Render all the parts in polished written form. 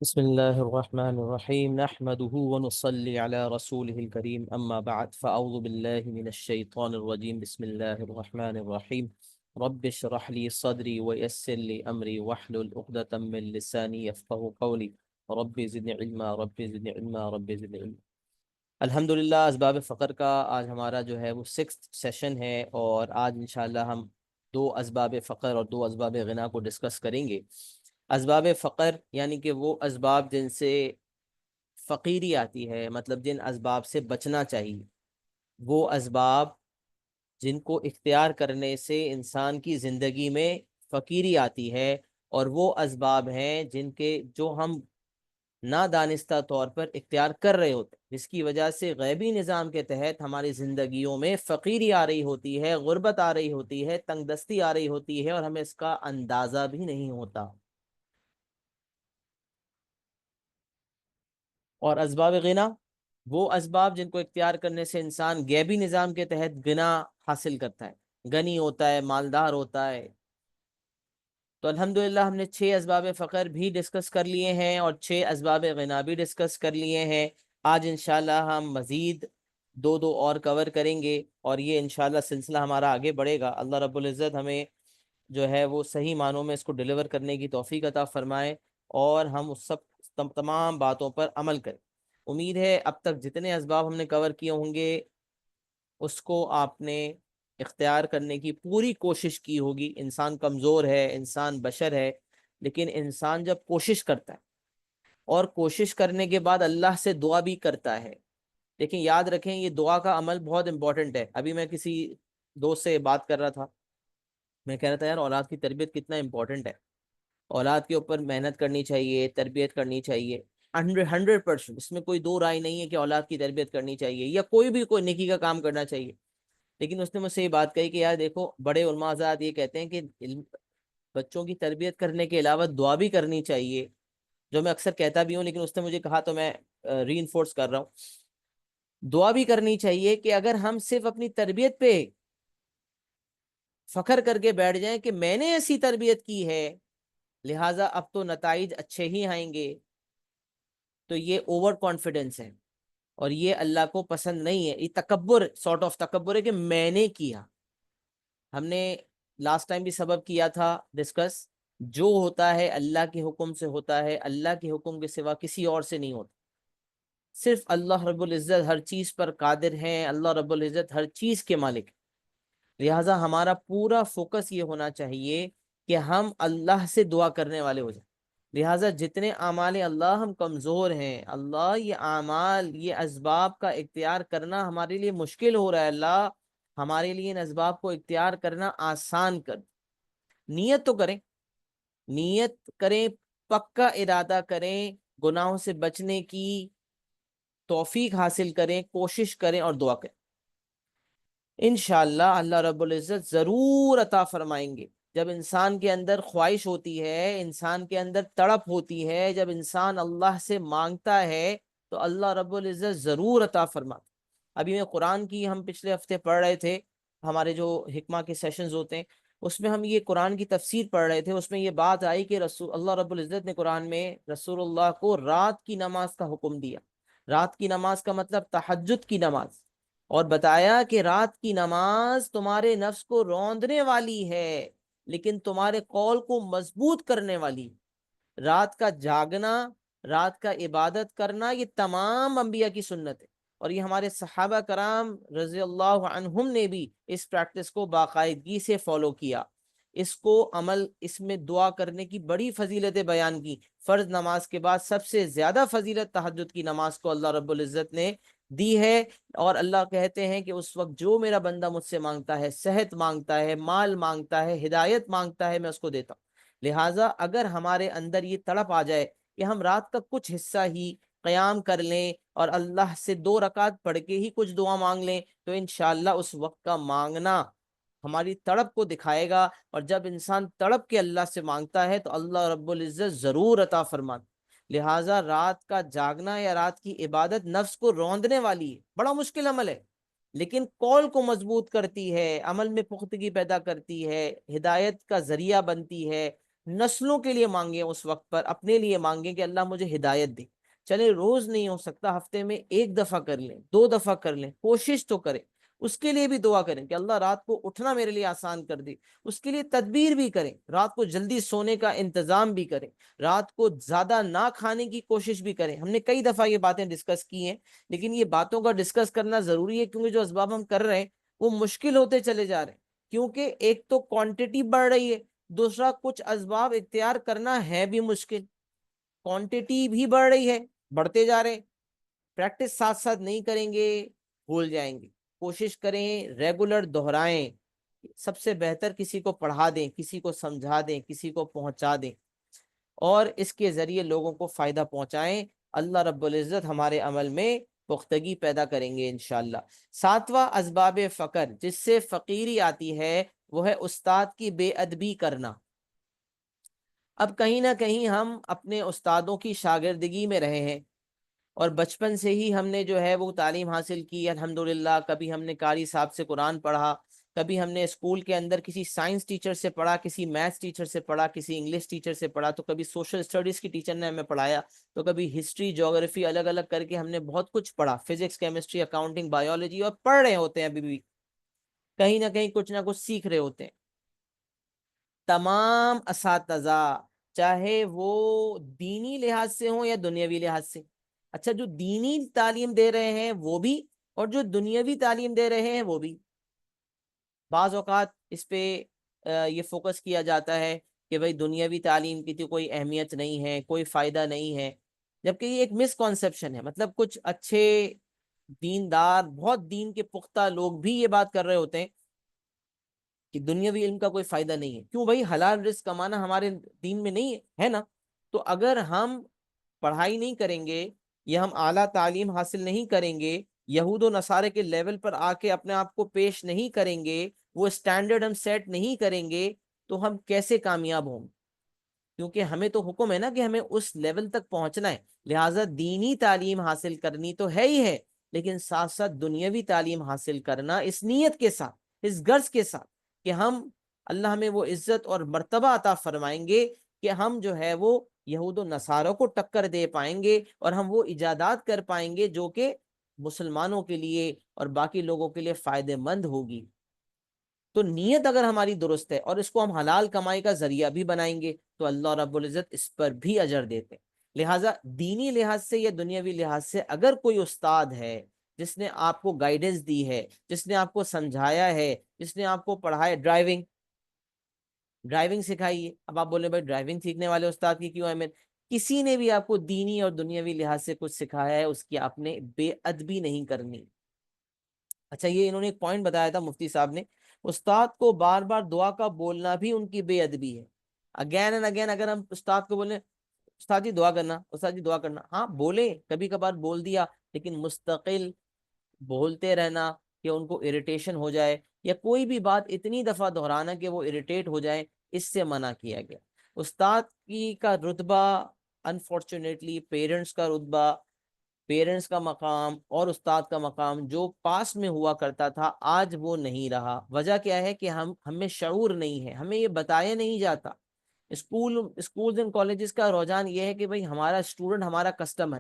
بسم الله الرحمن الرحيم نحمده ونصلي على رسوله الكريم أما بعد فأعوذ بالله من الشيطان الرجيم بسم الله الرحمن الرحيم رب اشرح لي صدري ويسر لي أمري واحلل عقدة من لساني يفقهوا قولي رب زدني علما رب زدني علما رب زدني علما۔ الحمدللہ اسباب فقر کا آج ہمارا جو ہے وہ 6th سیشن ہے، اور آج انشاءاللہ ہم دو اسباب فقر اور دو اسباب غنا کو ڈسکس کریں گے۔ اسباب فقر یعنی کہ وہ اسباب جن سے فقیری آتی ہے، مطلب جن اسباب سے بچنا چاہیے، وہ اسباب جن کو اختیار کرنے سے انسان کی زندگی میں فقیری آتی ہے، اور وہ اسباب ہیں جو ہم نادانستہ طور پر اختیار کر رہے ہوتے ہیں، جس کی وجہ سے غیبی نظام کے تحت ہماری زندگیوں میں فقیری آ رہی ہوتی ہے، غربت آ رہی ہوتی ہے، تنگ دستی آ رہی ہوتی ہے، اور ہمیں اس کا اندازہ بھی نہیں ہوتا۔ اور اسباب غنا وہ اسباب جن کو اختیار کرنے سے انسان غیبی نظام کے تحت غنا حاصل کرتا ہے، غنی ہوتا ہے، مالدار ہوتا ہے۔ تو الحمدللہ ہم نے 6 اسباب فقر بھی ڈسکس کر لیے ہیں اور 6 اسباب غنا بھی ڈسکس کر لیے ہیں۔ آج انشاءاللہ ہم مزید دو اور کور کریں گے، اور یہ انشاءاللہ سلسلہ ہمارا آگے بڑھے گا۔ اللہ رب العزت ہمیں جو ہے وہ صحیح معنوں میں اس کو ڈیلیور کرنے کی توفیق عطا فرمائے، اور ہم اس تمام باتوں پر عمل کریں۔ امید ہے اب تک جتنے اسباب ہم نے کور کیے ہوں گے اس کو آپ نے اختیار کرنے کی پوری کوشش کی ہوگی۔ انسان کمزور ہے، انسان بشر ہے، لیکن انسان جب کوشش کرتا ہے اور کوشش کرنے کے بعد اللہ سے دعا بھی کرتا ہے، لیکن یاد رکھیں یہ دعا کا عمل بہت امپورٹنٹ ہے۔ ابھی میں کسی دوست سے بات کر رہا تھا، میں کہہ رہا تھا یار اولاد کی تربیت کتنا امپورٹنٹ ہے، اولاد کے اوپر محنت کرنی چاہیے، تربیت کرنی چاہیے 100%۔ اس میں کوئی دو رائے نہیں ہے کہ اولاد کی تربیت کرنی چاہیے یا کوئی نیکی کا کام کرنا چاہیے۔ لیکن اس نے مجھ سے یہ بات کہی کہ یار دیکھو، بڑے علماء حضرات یہ کہتے ہیں کہ بچوں کی تربیت کرنے کے علاوہ دعا بھی کرنی چاہیے، جو میں اکثر کہتا بھی ہوں، لیکن اس نے مجھے کہا تو میں ری انفورس کر رہا ہوں۔ دعا بھی کرنی چاہیے کہ اگر ہم صرف اپنی تربیت پہ فخر کر کے بیٹھ جائیں کہ میں نے ایسی تربیت کی ہے لہٰذا اب تو نتائج اچھے ہی آئیں گے، تو یہ اوور کانفیڈنس ہے، اور یہ اللہ کو پسند نہیں ہے۔ یہ تکبر، سارٹ آف تکبر ہے کہ میں نے کیا۔ ہم نے لاسٹ ٹائم بھی سبب کیا تھا ڈسکس، جو ہوتا ہے اللہ کے حکم سے ہوتا ہے، اللہ کے حکم کے سوا کسی اور سے نہیں ہوتا۔ صرف اللہ رب العزت ہر چیز پر قادر ہیں، اللہ رب العزت ہر چیز کے مالک۔ لہٰذا ہمارا پورا فوکس یہ ہونا چاہیے کہ ہم اللہ سے دعا کرنے والے ہو جائیں۔ لہٰذا جتنے اعمال اللہ ہم کمزور ہیں، اللہ یہ اعمال، یہ اسباب کا اختیار کرنا ہمارے لیے مشکل ہو رہا ہے، اللہ ہمارے لیے ان اسباب کو اختیار کرنا آسان کر۔ نیت تو کریں، نیت کریں، پکا ارادہ کریں، گناہوں سے بچنے کی توفیق حاصل کریں، کوشش کریں اور دعا کریں۔ انشاءاللہ اللہ رب العزت ضرور عطا فرمائیں گے۔ جب انسان کے اندر خواہش ہوتی ہے، انسان کے اندر تڑپ ہوتی ہے، جب انسان اللہ سے مانگتا ہے تو اللہ رب العزت ضرور عطا فرماتا۔ ابھی میں قرآن کی ہم پچھلے ہفتے پڑھ رہے تھے، ہمارے جو حکمہ کے سیشنز ہوتے ہیں اس میں ہم یہ قرآن کی تفسیر پڑھ رہے تھے، اس میں یہ بات آئی کہ اللہ رب العزت نے قرآن میں رسول اللہ کو رات کی نماز کا حکم دیا۔ رات کی نماز کا مطلب تہجد کی نماز، اور بتایا کہ رات کی نماز تمہارے نفس کو روندنے والی ہے لیکن تمہارے قول کو مضبوط کرنے والی۔ رات کا جاگنا، رات کا عبادت کرنا، یہ تمام انبیاء کی سنت ہے، اور یہ ہمارے صحابہ کرام رضی اللہ عنہم نے بھی اس پریکٹس کو باقاعدگی سے فالو کیا، اس کو عمل، اس میں دعا کرنے کی بڑی فضیلتیں بیان کی۔ فرض نماز کے بعد سب سے زیادہ فضیلت تہجد کی نماز کو اللہ رب العزت نے دی ہے، اور اللہ کہتے ہیں کہ اس وقت جو میرا بندہ مجھ سے مانگتا ہے، صحت مانگتا ہے، مال مانگتا ہے، ہدایت مانگتا ہے، میں اس کو دیتا ہوں۔ لہٰذا اگر ہمارے اندر یہ تڑپ آ جائے کہ ہم رات کا کچھ حصہ ہی قیام کر لیں اور اللہ سے 2 رکعت پڑھ کے ہی کچھ دعا مانگ لیں، تو انشاءاللہ اس وقت کا مانگنا ہماری تڑپ کو دکھائے گا، اور جب انسان تڑپ کے اللہ سے مانگتا ہے تو اللہ رب العزت ضرور عطا فرماتا۔ لہٰذا رات کا جاگنا یا رات کی عبادت نفس کو روندنے والی ہے، بڑا مشکل عمل ہے، لیکن قول کو مضبوط کرتی ہے، عمل میں پختگی پیدا کرتی ہے، ہدایت کا ذریعہ بنتی ہے، نسلوں کے لیے مانگیں، اس وقت پر اپنے لیے مانگیں کہ اللہ مجھے ہدایت دے. چلے روز نہیں ہو سکتا، ہفتے میں 1 دفعہ کر لیں، 2 دفعہ کر لیں، کوشش تو کریں. اس کے لیے بھی دعا کریں کہ اللہ رات کو اٹھنا میرے لیے آسان کر دے. اس کے لیے تدبیر بھی کریں، رات کو جلدی سونے کا انتظام بھی کریں، رات کو زیادہ نہ کھانے کی کوشش بھی کریں. ہم نے کئی دفعہ یہ باتیں ڈسکس کی ہیں، لیکن یہ باتوں کا ڈسکس کرنا ضروری ہے، کیونکہ جو اسباب ہم کر رہے ہیں وہ مشکل ہوتے چلے جا رہے ہیں. کیونکہ ایک تو کوانٹٹی بڑھ رہی ہے، دوسرا کچھ اسباب اختیار کرنا ہے بھی مشکل. کوانٹٹی بھی بڑھ رہی ہے، بڑھتے جا رہے ہیں، پریکٹس ساتھ ساتھ نہیں کریں گے بھول جائیں گے. کوشش کریں ریگولر دہرائیں. سب سے بہتر کسی کو پڑھا دیں، کسی کو سمجھا دیں، کسی کو پہنچا دیں، اور اس کے ذریعے لوگوں کو فائدہ پہنچائیں. اللہ رب العزت ہمارے عمل میں پختگی پیدا کریں گے انشاءاللہ. 7واں اسباب فقر جس سے فقیری آتی ہے وہ ہے استاد کی بے ادبی کرنا. اب کہیں نہ کہیں ہم اپنے استادوں کی شاگردگی میں رہے ہیں، اور بچپن سے ہی ہم نے جو ہے وہ تعلیم حاصل کی الحمدللہ. کبھی ہم نے قاری صاحب سے قرآن پڑھا، کبھی ہم نے اسکول کے اندر کسی سائنس ٹیچر سے پڑھا، کسی میتھس ٹیچر سے پڑھا، کسی انگلش ٹیچر سے پڑھا، تو کبھی سوشل اسٹڈیز کی ٹیچر نے ہمیں پڑھایا، تو کبھی ہسٹری، جیوگرافی، الگ الگ کر کے ہم نے بہت کچھ پڑھا، فزکس، کیمسٹری، اکاؤنٹنگ، بایولوجی، اور پڑھ رہے ہوتے ہیں ابھی بھی، کہیں نہ کہیں کچھ نہ کچھ سیکھ رہے ہوتے ہیں. تمام اساتذہ چاہے وہ دینی لحاظ سے ہوں یا دنیاوی لحاظ سے، اچھا جو دینی تعلیم دے رہے ہیں وہ بھی، اور جو دنیاوی تعلیم دے رہے ہیں وہ بھی. بعض اوقات اس پہ یہ فوکس کیا جاتا ہے کہ بھئی دنیاوی تعلیم کی تو کوئی اہمیت نہیں ہے، کوئی فائدہ نہیں ہے، جبکہ یہ ایک مس کانسیپشن ہے. مطلب کچھ اچھے دیندار، بہت دین کے پختہ لوگ بھی یہ بات کر رہے ہوتے ہیں کہ دنیاوی علم کا کوئی فائدہ نہیں ہے. کیوں بھائی؟ حلال رزق کمانا ہمارے دین میں نہیں ہے نا؟ تو اگر ہم پڑھائی نہیں کریں گے یا ہم اعلیٰ تعلیم حاصل نہیں کریں گے، یہود و نصارے کے لیول پر آ کے اپنے آپ کو پیش نہیں کریں گے، وہ اسٹینڈرڈ ہم سیٹ نہیں کریں گے، تو ہم کیسے کامیاب ہوں گے؟ کیونکہ ہمیں تو حکم ہے نا کہ ہمیں اس لیول تک پہنچنا ہے. لہٰذا دینی تعلیم حاصل کرنی تو ہے ہی ہے، لیکن ساتھ ساتھ دنیاوی تعلیم حاصل کرنا اس نیت کے ساتھ، اس غرض کے ساتھ کہ ہم، اللہ ہمیں وہ عزت اور مرتبہ عطا فرمائیں گے کہ ہم جو ہے وہ یہود و نصاروں کو ٹکر دے پائیں گے، اور ہم وہ ایجادات کر پائیں گے جو کہ مسلمانوں کے لیے اور باقی لوگوں کے لیے فائدہ مند ہوگی. تو نیت اگر ہماری درست ہے اور اس کو ہم حلال کمائی کا ذریعہ بھی بنائیں گے تو اللہ رب العزت اس پر بھی اجر دیتے ہیں. لہٰذا دینی لحاظ سے یا دنیاوی لحاظ سے اگر کوئی استاد ہے جس نے آپ کو گائیڈنس دی ہے، جس نے آپ کو سمجھایا ہے، جس نے آپ کو پڑھایا، ڈرائیونگ سکھائی ہے. اب آپ بولے بھائی ڈرائیونگ سیکھنے والے استاد کی کیوں اہمیت؟ کسی نے بھی آپ کو دینی اور دنیاوی لحاظ سے کچھ سکھایا ہے، اس کی آپ نے بے ادبی نہیں کرنی. اچھا یہ انہوں نے ایک پوائنٹ بتایا تھا مفتی صاحب نے، استاد کو بار بار دعا کا بولنا بھی ان کی بے ادبی ہے. اگین اینڈ اگین اگر ہم استاد کو بولیں استاد جی دعا کرنا، استاد جی دعا کرنا، ہاں بولے، کبھی کبھار بول دیا، لیکن مستقل بولتے رہنا کہ ان کو اریٹیشن ہو جائے، یا کوئی بھی بات اتنی دفعہ دہرانا کہ وہ اریٹیٹ ہو جائے، اس سے منع کیا گیا. استاد کی کا رتبہ، انفارچونیٹلی پیرنٹس کا رتبہ، پیرنٹس کا مقام اور استاد کا مقام جو پاس میں ہوا کرتا تھا آج وہ نہیں رہا. وجہ کیا ہے کہ ہمیں شعور نہیں ہے، ہمیں یہ بتایا نہیں جاتا. اسکولز اینڈ کالجز کا رجحان یہ ہے کہ بھئی ہمارا اسٹوڈنٹ ہمارا کسٹمر.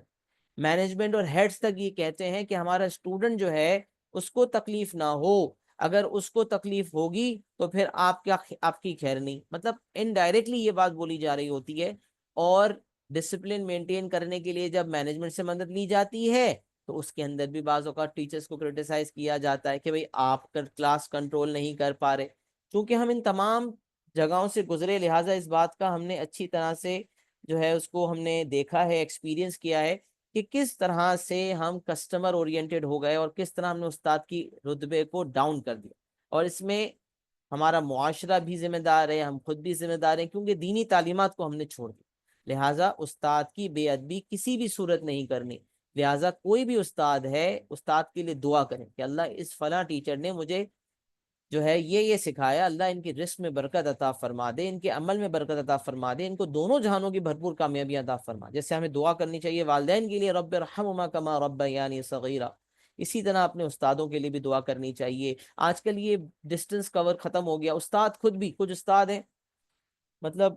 مینجمنٹ اور ہیڈز تک یہ کہتے ہیں کہ ہمارا اسٹوڈنٹ جو ہے اس کو تکلیف نہ ہو، اگر اس کو تکلیف ہوگی تو پھر آپ کی خیر نہیں. مطلب انڈائریکٹلی یہ بات بولی جا رہی ہوتی ہے. اور ڈسپلن مینٹین کرنے کے لیے جب مینجمنٹ سے مدد لی جاتی ہے تو اس کے اندر بھی بعض اوقات ٹیچرز کو کرٹیسائز کیا جاتا ہے کہ بھئی آپ کلاس کنٹرول نہیں کر پا رہے. چونکہ ہم ان تمام جگہوں سے گزرے، لہٰذا اس بات کا ہم نے اچھی طرح سے جو ہے اس کو ہم نے دیکھا ہے، ایکسپیرینس کیا ہے کہ کس طرح سے ہم کسٹمر اورینٹڈ ہو گئے اور کس طرح ہم نے استاد کی رتبے کو ڈاؤن کر دیا. اور اس میں ہمارا معاشرہ بھی ذمہ دار ہے، ہم خود بھی ذمہ دار ہیں، کیونکہ دینی تعلیمات کو ہم نے چھوڑ دیا. لہٰذا استاد کی بے ادبی کسی بھی صورت نہیں کرنی. لہٰذا کوئی بھی استاد ہے، استاد کے لیے دعا کریں کہ اللہ اس فلاں ٹیچر نے مجھے جو ہے یہ سکھایا، اللہ ان کی رزق میں برکت عطا فرما دے، ان کے عمل میں برکت عطا فرما دے، ان کو دونوں جہانوں کی بھرپور کامیابی عطا فرما. جیسے ہمیں دعا کرنی چاہیے والدین کے لیے رب ارحمہما کما ربیانی صغیرا، اسی طرح اپنے استادوں کے لیے بھی دعا کرنی چاہیے. آج کل یہ ڈسٹنس کور ختم ہو گیا. استاد خود بھی، کچھ استاد ہیں مطلب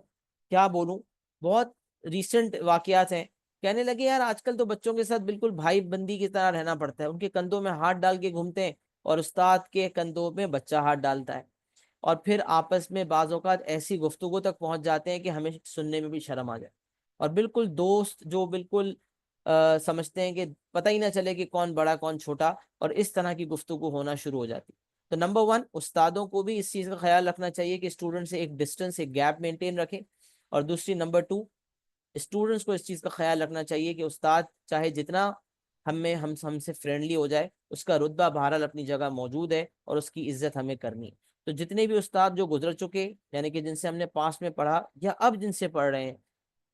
کیا بولوں، بہت ریسنٹ واقعات ہیں. کہنے لگے یار آج کل تو بچوں کے ساتھ بالکل بھائی بندی کی طرح رہنا پڑتا ہے، ان کے کندھوں میں ہاتھ ڈال کے گھومتے ہیں اور استاد کے کندھوں میں بچہ ہاتھ ڈالتا ہے، اور پھر آپس میں بعض اوقات ایسی گفتگو تک پہنچ جاتے ہیں کہ ہمیں سننے میں بھی شرم آ جائے. اور بالکل دوست جو بالکل سمجھتے ہیں کہ پتہ ہی نہ چلے کہ کون بڑا کون چھوٹا، اور اس طرح کی گفتگو ہونا شروع ہو جاتی. تو نمبر 1، استادوں کو بھی اس چیز کا خیال رکھنا چاہیے کہ اسٹوڈنٹ سے ایک ڈسٹینس، ایک گیپ مینٹین رکھیں. اور دوسری نمبر 2، اسٹوڈنٹس کو اس چیز کا خیال رکھنا چاہیے کہ استاد چاہے جتنا ہم سے فرینڈلی ہو جائے، اس کا رتبہ بہرحال اپنی جگہ موجود ہے اور اس کی عزت ہمیں کرنی ہے. تو جتنے بھی استاد جو گزر چکے، یعنی کہ جن سے ہم نے پاس میں پڑھا یا اب جن سے پڑھ رہے ہیں،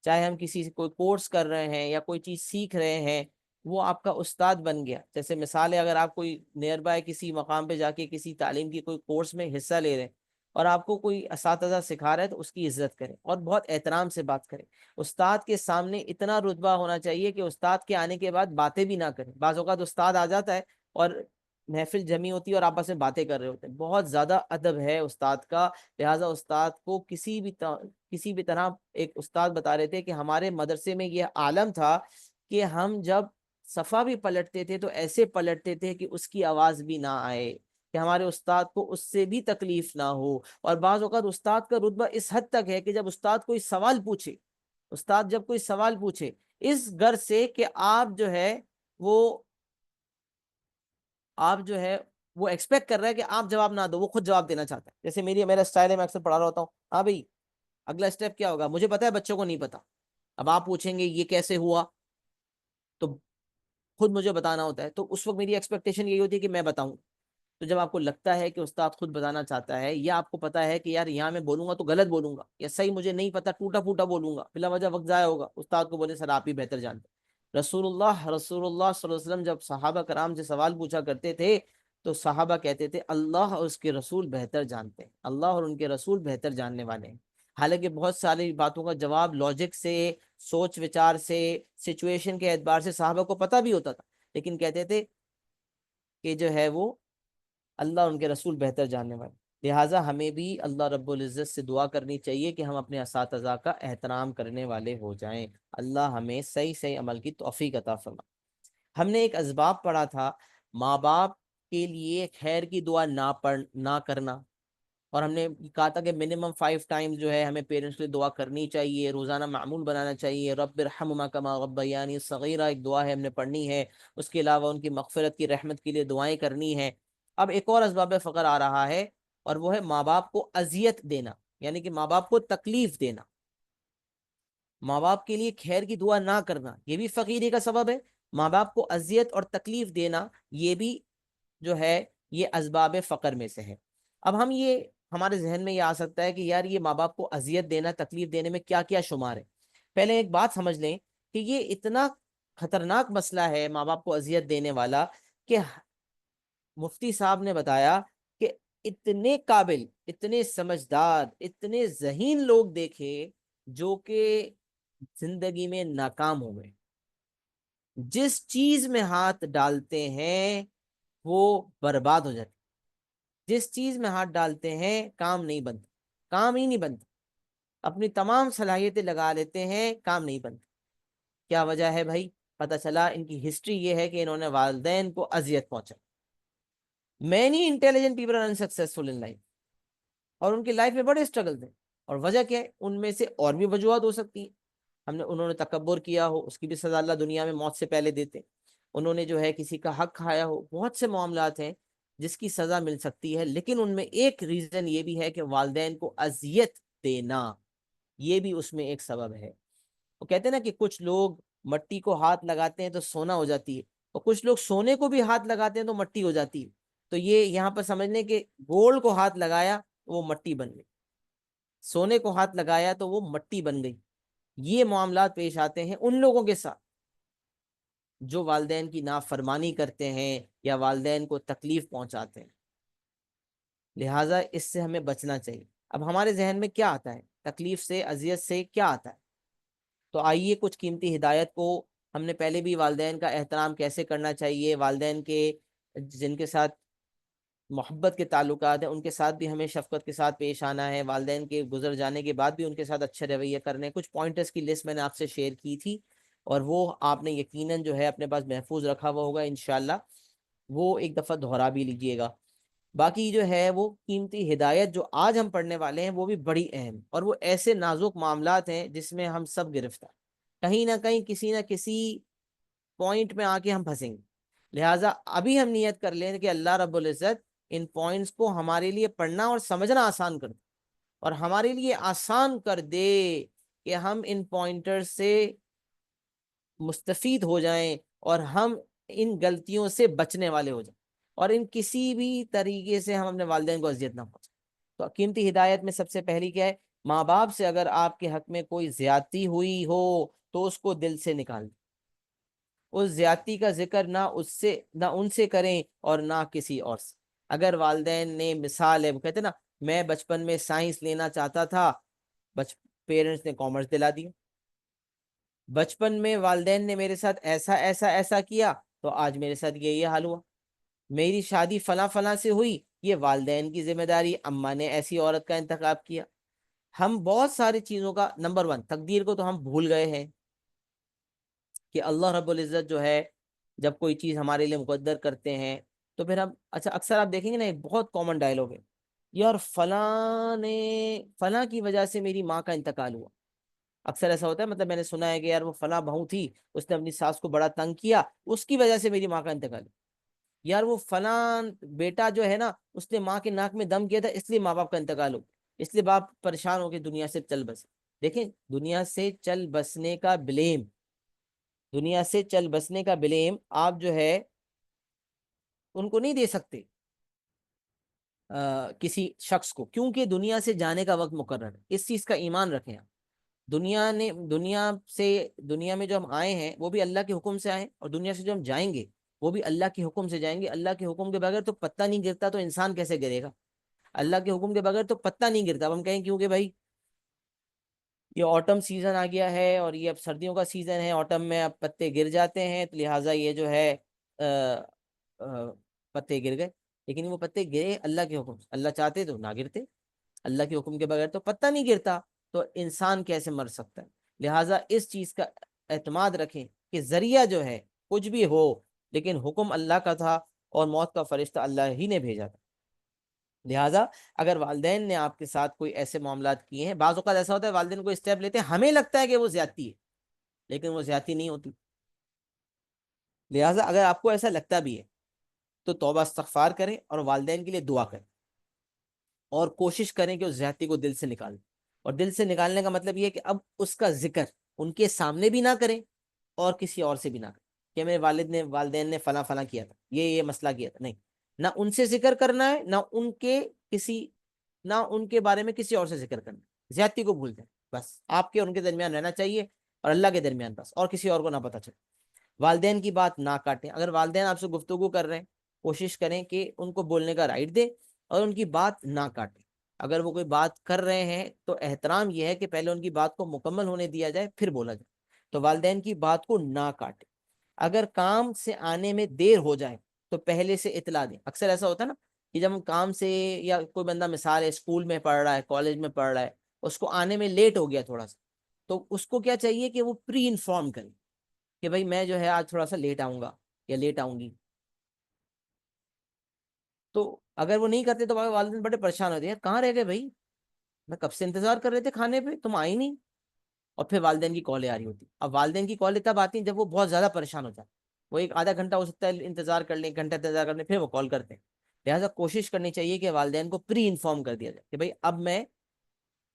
چاہے ہم کسی سے کوئی کورس کر رہے ہیں یا کوئی چیز سیکھ رہے ہیں، وہ آپ کا استاد بن گیا. جیسے مثال ہے، اگر آپ کوئی نیئر بائی کسی مقام پہ جا کے کسی تعلیم کی کوئی کورس میں حصہ لے رہے ہیں اور آپ کو کوئی اساتذہ سکھا رہا ہے، تو اس کی عزت کریں اور بہت احترام سے بات کریں. استاد کے سامنے اتنا رتبہ ہونا چاہیے کہ استاد کے آنے کے بعد باتیں بھی نہ کریں. بعض اوقات استاد آ جاتا ہے اور محفل جمی ہوتی ہے اور آپس میں باتیں کر رہے ہوتے ہیں. بہت زیادہ ادب ہے استاد کا، لہٰذا استاد کو کسی بھی طرح، ایک استاد بتا رہے تھے کہ ہمارے مدرسے میں یہ عالم تھا کہ ہم جب صفحہ بھی پلٹتے تھے تو ایسے پلٹتے تھے کہ اس کی آواز بھی نہ آئے، کہ ہمارے استاد کو اس سے بھی تکلیف نہ ہو. اور بعض اوقات استاد کا رتبہ اس حد تک ہے کہ جب استاد کوئی سوال پوچھے، استاد جب کوئی سوال پوچھے اس غرض سے کہ وہ آپ جو ہے وہ ایکسپیکٹ کر رہا ہے کہ آپ جواب نہ دو، وہ خود جواب دینا چاہتا ہے. جیسے میرا اسٹائل ہے، میں اکثر پڑھا رہا ہوتا ہوں، ہاں بھائی اگلا اسٹیپ کیا ہوگا، مجھے پتا ہے بچوں کو نہیں پتا. اب آپ پوچھیں گے یہ کیسے ہوا، تو خود مجھے بتانا ہوتا ہے. تو اس وقت میری ایکسپیکٹیشن یہی ہوتی ہے کہ میں بتاؤں. تو جب آپ کو لگتا ہے کہ استاد خود بتانا چاہتا ہے، یا آپ کو پتا ہے کہ یار یہاں میں بولوں گا تو غلط بولوں گا، یا صحیح مجھے نہیں پتا ٹوٹا پھوٹا بولوں گا، بلا وجہ وقت ضائع ہوگا، استاد کو بولے سر آپ ہی بہتر جانتے. رسول اللہ صلی اللہ علیہ وسلم جب صحابہ کرام سے سوال پوچھا کرتے تھے تو صحابہ کہتے تھے اللہ اور اس کے رسول بہتر جانتے ہیں، اللہ اور ان کے رسول بہتر جاننے والے ہیں. حالانکہ بہت ساری باتوں کا جواب لاجک سے، سوچ وچار سے، سچویشن کے اعتبار سے صحابہ کو پتہ بھی ہوتا تھا، لیکن کہتے تھے کہ وہ اللہ اور ان کے رسول بہتر جاننے والے. لہٰذا ہمیں بھی اللہ رب العزت سے دعا کرنی چاہیے کہ ہم اپنے اساتذہ کا احترام کرنے والے ہو جائیں. اللہ ہمیں صحیح صحیح عمل کی توفیق عطا فرمائے. ہم نے ایک اسباب پڑھا تھا، ماں باپ کے لیے خیر کی دعا نہ کرنا، اور ہم نے کہا تھا کہ منیمم 5 ٹائمز ہمیں پیرنٹس کے لیے دعا کرنی چاہیے، روزانہ معمول بنانا چاہیے. رب ارحمہما کما ربیانی صغیرہ ایک دعا ہے، ہم نے پڑھنی ہے. اس کے علاوہ ان کی مغفرت کی، رحمت کے لیے دعائیں کرنی ہے. اب ایک اور اسباب فقر آ رہا ہے، اور وہ ہے ماں باپ کو اذیت دینا، یعنی کہ ماں باپ کو تکلیف دینا. ماں باپ کے لیے خیر کی دعا نہ کرنا یہ بھی فقیری کا سبب ہے. ماں باپ کو اذیت اور تکلیف دینا یہ بھی یہ اسباب فقر میں سے ہے. اب ہمارے ذہن میں یہ آ سکتا ہے کہ یار یہ ماں باپ کو اذیت دینا، تکلیف دینے میں کیا کیا شمار ہے. پہلے ایک بات سمجھ لیں کہ یہ اتنا خطرناک مسئلہ ہے ماں باپ کو اذیت دینے والا، کہ مفتی صاحب نے بتایا کہ اتنے قابل، اتنے سمجھدار، اتنے ذہین لوگ دیکھے جو کہ زندگی میں ناکام ہو گئے. جس چیز میں ہاتھ ڈالتے ہیں وہ برباد ہو جاتے. جس چیز میں ہاتھ ڈالتے ہیں کام نہیں بنتا، کام ہی نہیں بنتا. اپنی تمام صلاحیتیں لگا لیتے ہیں، کام نہیں بنتا. کیا وجہ ہے بھائی؟ پتہ چلا ان کی ہسٹری یہ ہے کہ انہوں نے والدین کو اذیت پہنچا. Many intelligent people are unsuccessful in life, اور ان کی لائف میں بڑے اسٹرگل تھے. اور وجہ کیا ہے؟ ان میں سے اور بھی وجوہات ہو سکتی ہیں. انہوں نے تکبر کیا ہو، اس کی بھی سزا اللہ دنیا میں موت سے پہلے دیتے. انہوں نے کسی کا حق کھایا ہو، بہت سے معاملات ہیں جس کی سزا مل سکتی ہے. لیکن ان میں ایک ریزن یہ بھی ہے کہ والدین کو اذیت دینا یہ بھی اس میں ایک سبب ہے. وہ کہتے ہیں نا کہ کچھ لوگ مٹی کو ہاتھ لگاتے ہیں تو سونا ہو جاتی ہے، اور کچھ لوگ سونے کو بھی ہاتھ لگاتے ہیں تو مٹی ہو جاتی ہے. تو یہ یہاں پر سمجھ لیں کہ گولڈ کو ہاتھ لگایا وہ مٹی بن گئی، سونے کو ہاتھ لگایا تو وہ مٹی بن گئی. یہ معاملات پیش آتے ہیں ان لوگوں کے ساتھ جو والدین کی نافرمانی کرتے ہیں یا والدین کو تکلیف پہنچاتے ہیں. لہٰذا اس سے ہمیں بچنا چاہیے. اب ہمارے ذہن میں کیا آتا ہے؟ تکلیف سے، اذیت سے کیا آتا ہے؟ تو آئیے کچھ قیمتی ہدایت کو ہم نے پہلے بھی، والدین کا احترام کیسے کرنا چاہیے، والدین کے جن کے ساتھ محبت کے تعلقات ہیں ان کے ساتھ بھی ہمیں شفقت کے ساتھ پیش آنا ہے، والدین کے گزر جانے کے بعد بھی ان کے ساتھ اچھے رویے کرنے. کچھ پوائنٹرز کی لسٹ میں نے آپ سے شیئر کی تھی اور وہ آپ نے یقیناً جو ہے اپنے پاس محفوظ رکھا ہوا ہوگا انشاءاللہ، وہ ایک دفعہ دہرا بھی لیجئے گا. باقی جو ہے وہ قیمتی ہدایت جو آج ہم پڑھنے والے ہیں وہ بھی بڑی اہم، اور وہ ایسے نازک معاملات ہیں جس میں ہم سب گرفتار، کہیں نہ کہیں کسی نہ کسی پوائنٹ میں آ کے ہم پھنسیں گے. لہٰذا ابھی ہم نیت کر لیں کہ اللہ رب العزت ان پوائنٹس کو ہمارے لیے پڑھنا اور سمجھنا آسان کر دے، اور ہمارے لیے آسان کر دے کہ ہم ان پوائنٹر سے مستفید ہو جائیں اور ہم ان غلطیوں سے بچنے والے ہو جائیں، اور ان کسی بھی طریقے سے ہم اپنے والدین کو اذیت نہ پہنچائیں. تو قیمتی ہدایت میں سب سے پہلی کیا ہے؟ ماں باپ سے اگر آپ کے حق میں کوئی زیادتی ہوئی ہو تو اس کو دل سے نکال دیں. اس زیادتی کا ذکر نہ ان سے کریں اور نہ کسی اور سے. اگر والدین نے، مثال ہے، وہ کہتے ہیں نا میں بچپن میں سائنس لینا چاہتا تھا، پیرنٹس نے کامرس دلا دیا. بچپن میں والدین نے میرے ساتھ ایسا ایسا ایسا کیا تو آج میرے ساتھ یہ حال ہوا. میری شادی فلاں فلاں سے ہوئی، یہ والدین کی ذمہ داری، اماں نے ایسی عورت کا انتخاب کیا. ہم بہت ساری چیزوں کا، نمبر ون تقدیر کو تو ہم بھول گئے ہیں کہ اللہ رب العزت جو ہے جب کوئی چیز ہمارے لیے مقدر کرتے ہیں تو پھر ہم، اچھا اکثر آپ دیکھیں گے نا ایک بہت کامن ڈائلاگ ہے، یار فلاں کی وجہ سے میری ماں کا انتقال ہوا. اکثر ایسا ہوتا ہے، مطلب میں نے سنا ہے کہ یار وہ فلاں بہو تھی، اس نے اپنی ساس کو بڑا تنگ کیا، اس کی وجہ سے میری ماں کا انتقال ہوا. یار وہ فلاں بیٹا جو ہے نا اس نے ماں کے ناک میں دم کیا تھا، اس لیے ماں باپ کا انتقال ہو، اس لیے باپ پریشان ہو کے دنیا سے چل بسے. دیکھیں، دنیا سے چل بسنے کا بلیم، دنیا سے چل بسنے کا بلیم آپ جو ہے ان کو نہیں دے سکتے کسی شخص کو، کیونکہ دنیا سے جانے کا وقت مقرر ہے. اس چیز کا ایمان رکھیں آپ. دنیا میں جو ہم آئے ہیں وہ بھی اللہ کے حکم سے آئے ہیں، اور دنیا سے جو ہم جائیں گے وہ بھی اللہ کے حکم سے جائیں گے. اللہ کے حکم کے بغیر تو پتہ نہیں گرتا، تو انسان کیسے گرے گا؟ اللہ کے حکم کے بغیر تو پتہ نہیں گرتا. اب ہم کہیں کیونکہ بھائی یہ آٹم سیزن آ گیا ہے اور یہ اب سردیوں کا سیزن ہے، آٹم میں اب پتے گر جاتے ہیں، تو لہٰذا یہ جو ہے پتے گر گئے. لیکن وہ پتے گرے اللہ کے حکم سے، اللہ چاہتے تو نہ گرتے. اللہ کے حکم کے بغیر تو پتہ نہیں گرتا، تو انسان کیسے مر سکتا ہے؟ لہٰذا اس چیز کا اعتماد رکھیں کہ ذریعہ جو ہے کچھ بھی ہو لیکن حکم اللہ کا تھا اور موت کا فرشتہ اللہ ہی نے بھیجا تھا. لہٰذا اگر والدین نے آپ کے ساتھ کوئی ایسے معاملات کیے ہیں، بعض اوقات ایسا ہوتا ہے والدین کو اسٹیپ لیتے ہیں، ہمیں لگتا ہے کہ وہ زیادتی ہے لیکن وہ زیادتی نہیں ہوتی. لہٰذا اگر آپ کو ایسا لگتا بھی ہے تو توبہ استغفار کریں اور والدین کے لیے دعا کریں اور کوشش کریں کہ اس زیادتی کو دل سے نکالیں. اور دل سے نکالنے کا مطلب یہ ہے کہ اب اس کا ذکر ان کے سامنے بھی نہ کریں اور کسی اور سے بھی نہ کریں کہ میرے والدین نے فلاں فلاں کیا تھا، یہ مسئلہ کیا تھا. نہیں، نہ ان سے ذکر کرنا ہے، نہ ان کے بارے میں کسی اور سے ذکر کرنا ہے. زیادتی کو بھول جائیں، بس آپ کے ان کے درمیان رہنا چاہیے اور اللہ کے درمیان، بس، اور کسی اور کو نہ پتہ چلے. والدین کی بات نہ کاٹیں. اگر والدین آپ سے گفتگو کر رہے ہیں کوشش کریں کہ ان کو بولنے کا رائٹ دیں اور ان کی بات نہ کاٹیں. اگر وہ کوئی بات کر رہے ہیں تو احترام یہ ہے کہ پہلے ان کی بات کو مکمل ہونے دیا جائے پھر بولا جائے. تو والدین کی بات کو نہ کاٹیں. اگر کام سے آنے میں دیر ہو جائے تو پہلے سے اطلاع دیں. اکثر ایسا ہوتا ہے نا کہ جب ہم کام سے، یا کوئی بندہ مثال ہے اسکول میں پڑھ رہا ہے، کالج میں پڑھ رہا ہے، اس کو آنے میں لیٹ ہو گیا تھوڑا سا، تو اس کو کیا چاہیے کہ وہ پری انفارم کرے کہ بھائی میں جو ہے آج تھوڑا سا لیٹ آؤں گا یا لیٹ آؤں گی. تو اگر وہ نہیں کرتے تو والدین بڑے پریشان ہوتے ہیں، کہاں رہ گئے بھائی، میں کب سے انتظار کر رہے تھے کھانے پہ، تم آئی نہیں. اور پھر والدین کی کالیں آ رہی ہوتی. اب والدین کی کالیں تب آتی ہیں جب وہ بہت زیادہ پریشان ہو جائے. وہ ایک آدھا گھنٹہ ہو سکتا ہے انتظار کر لیں، ایک گھنٹہ انتظار کر لیں، پھر وہ کال کرتے ہیں. لہٰذا کوشش کرنی چاہیے کہ والدین کو پری انفارم کر دیا جائے کہ بھائی اب میں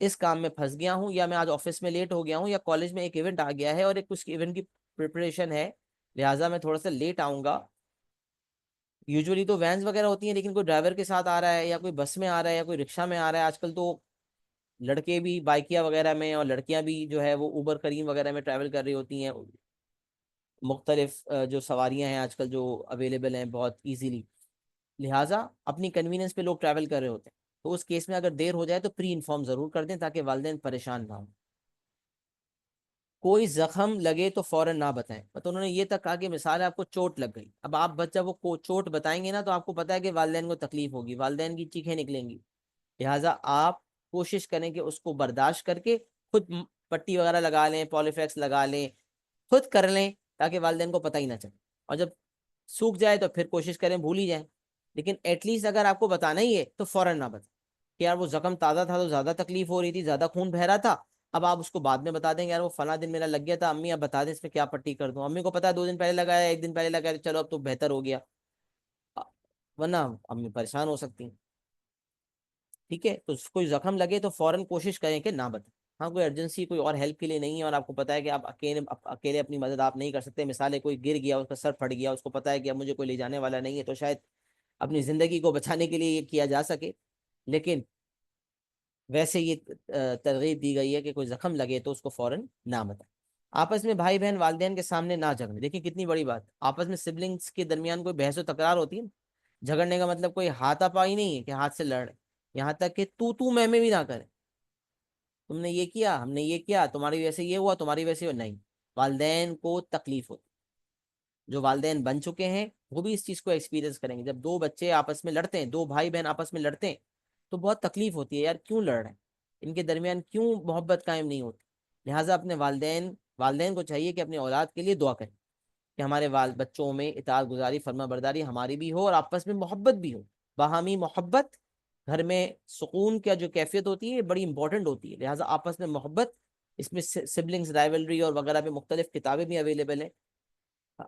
اس کام میں پھنس گیا ہوں، یا میں آج آفس میں لیٹ ہو گیا ہوں، یا کالج میں ایک ایونٹ آ گیا ہے اور ایک کچھ ایونٹ کی پریپریشن ہے، لہٰذا میں تھوڑا سا لیٹ آؤں گا. یوزولی تو وینز وغیرہ ہوتی ہیں، لیکن کوئی ڈرائیور کے ساتھ آ رہا ہے یا کوئی بس میں آ رہا ہے یا کوئی رکشہ میں آ رہا ہے. آج کل تو لڑکے بھی بائکیا وغیرہ میں اور لڑکیاں بھی جو ہے وہ اوبر کریم وغیرہ میں ٹریول کر رہی ہوتی ہیں. مختلف جو سواریاں ہیں آج کل جو اویلیبل ہیں بہت ایزیلی، لہٰذا اپنی کنوینئنس پہ لوگ ٹریول کر رہے ہوتے ہیں. تو اس کیس میں اگر دیر ہو جائے تو پری انفارم ضرور کر دیں تاکہ والدین پریشان نہ ہوں. کوئی زخم لگے تو فوراً نہ بتائیں، تو انہوں نے یہ تک کہا کہ مثال ہے آپ کو چوٹ لگ گئی، اب آپ بچہ وہ چوٹ بتائیں گے نا تو آپ کو پتا ہے کہ والدین کو تکلیف ہوگی، والدین کی چیخیں نکلیں گی، لہٰذا آپ کوشش کریں کہ اس کو برداشت کر کے خود پٹی وغیرہ لگا لیں، پالیفیکس لگا لیں، خود کر لیں تاکہ والدین کو پتہ ہی نہ چلے، اور جب سوکھ جائے تو پھر کوشش کریں بھول ہی جائیں، لیکن ایٹ لیسٹ اگر آپ کو بتانا ہی ہے تو فوراً نہ بتائیں کہ یار وہ زخم تازہ تھا تو زیادہ تکلیف ہو رہی تھی، زیادہ خون بہ رہا تھا، اب آپ اس کو بعد میں بتا دیں یار وہ فلاں دن میرا لگ گیا تھا، امی اب بتا دیں اس میں کیا پٹی کر دوں، امی کو پتا ہے 2 دن پہلے لگایا، 1 دن پہلے لگایا، چلو اب تو بہتر ہو گیا، ورنہ امی پریشان ہو سکتی ہیں۔ ٹھیک ہے، تو کوئی زخم لگے تو فوراً کوشش کریں کہ نہ بتائیں، ہاں کوئی ارجنسی کوئی اور ہیلپ کے لیے نہیں ہے اور آپ کو پتا ہے کہ آپ اکیلے اپنی مدد آپ نہیں کر سکتے، مثال ہے کوئی گر گیا، اس کا سر پھٹ گیا، اس کو پتا ہے کہ اب مجھے کوئی لے جانے والا نہیں ہے، تو شاید اپنی زندگی کو بچانے کے لیے یہ کیا جا سکے، لیکن ویسے یہ ترغیب دی گئی ہے کہ کوئی زخم لگے تو اس کو فوراً نہ بتائیں۔ آپس میں بھائی بہن والدین کے سامنے نہ جھگڑیں، دیکھیں کتنی بڑی بات، آپس میں سبلنگس کے درمیان کوئی بحث و تکرار ہوتی ہے، جھگڑنے کا مطلب کوئی ہاتھ پائی نہیں ہے کہ ہاتھ سے لڑ، یہاں تک کہ تو میں بھی نہ کرے، تم نے یہ کیا، ہم نے یہ کیا، تمہاری وجہ سے یہ ہوا، تمہاری وجہ سے نہیں، والدین کو تکلیف ہوتی، جو والدین بن چکے ہیں وہ بھی اس چیز کو ایکسپیرینس کریں گے، جب دو بچے آپس میں لڑتے ہیں، دو بھائی بہن آپس میں لڑتے ہیں تو بہت تکلیف ہوتی ہے، یار کیوں لڑ رہے ہیں، ان کے درمیان کیوں محبت قائم نہیں ہوتی، لہٰذا اپنے والدین کو چاہیے کہ اپنی اولاد کے لیے دعا کریں کہ ہمارے بچوں میں اطاعت گزاری فرما برداری ہماری بھی ہو اور آپس میں محبت بھی ہو، باہمی محبت گھر میں سکون کا جو کیفیت ہوتی ہے یہ بڑی امپورٹنٹ ہوتی ہے، لہٰذا آپس میں محبت، اس میں سبلنگز رائیولری اور وغیرہ پہ مختلف کتابیں بھی اویلیبل ہیں،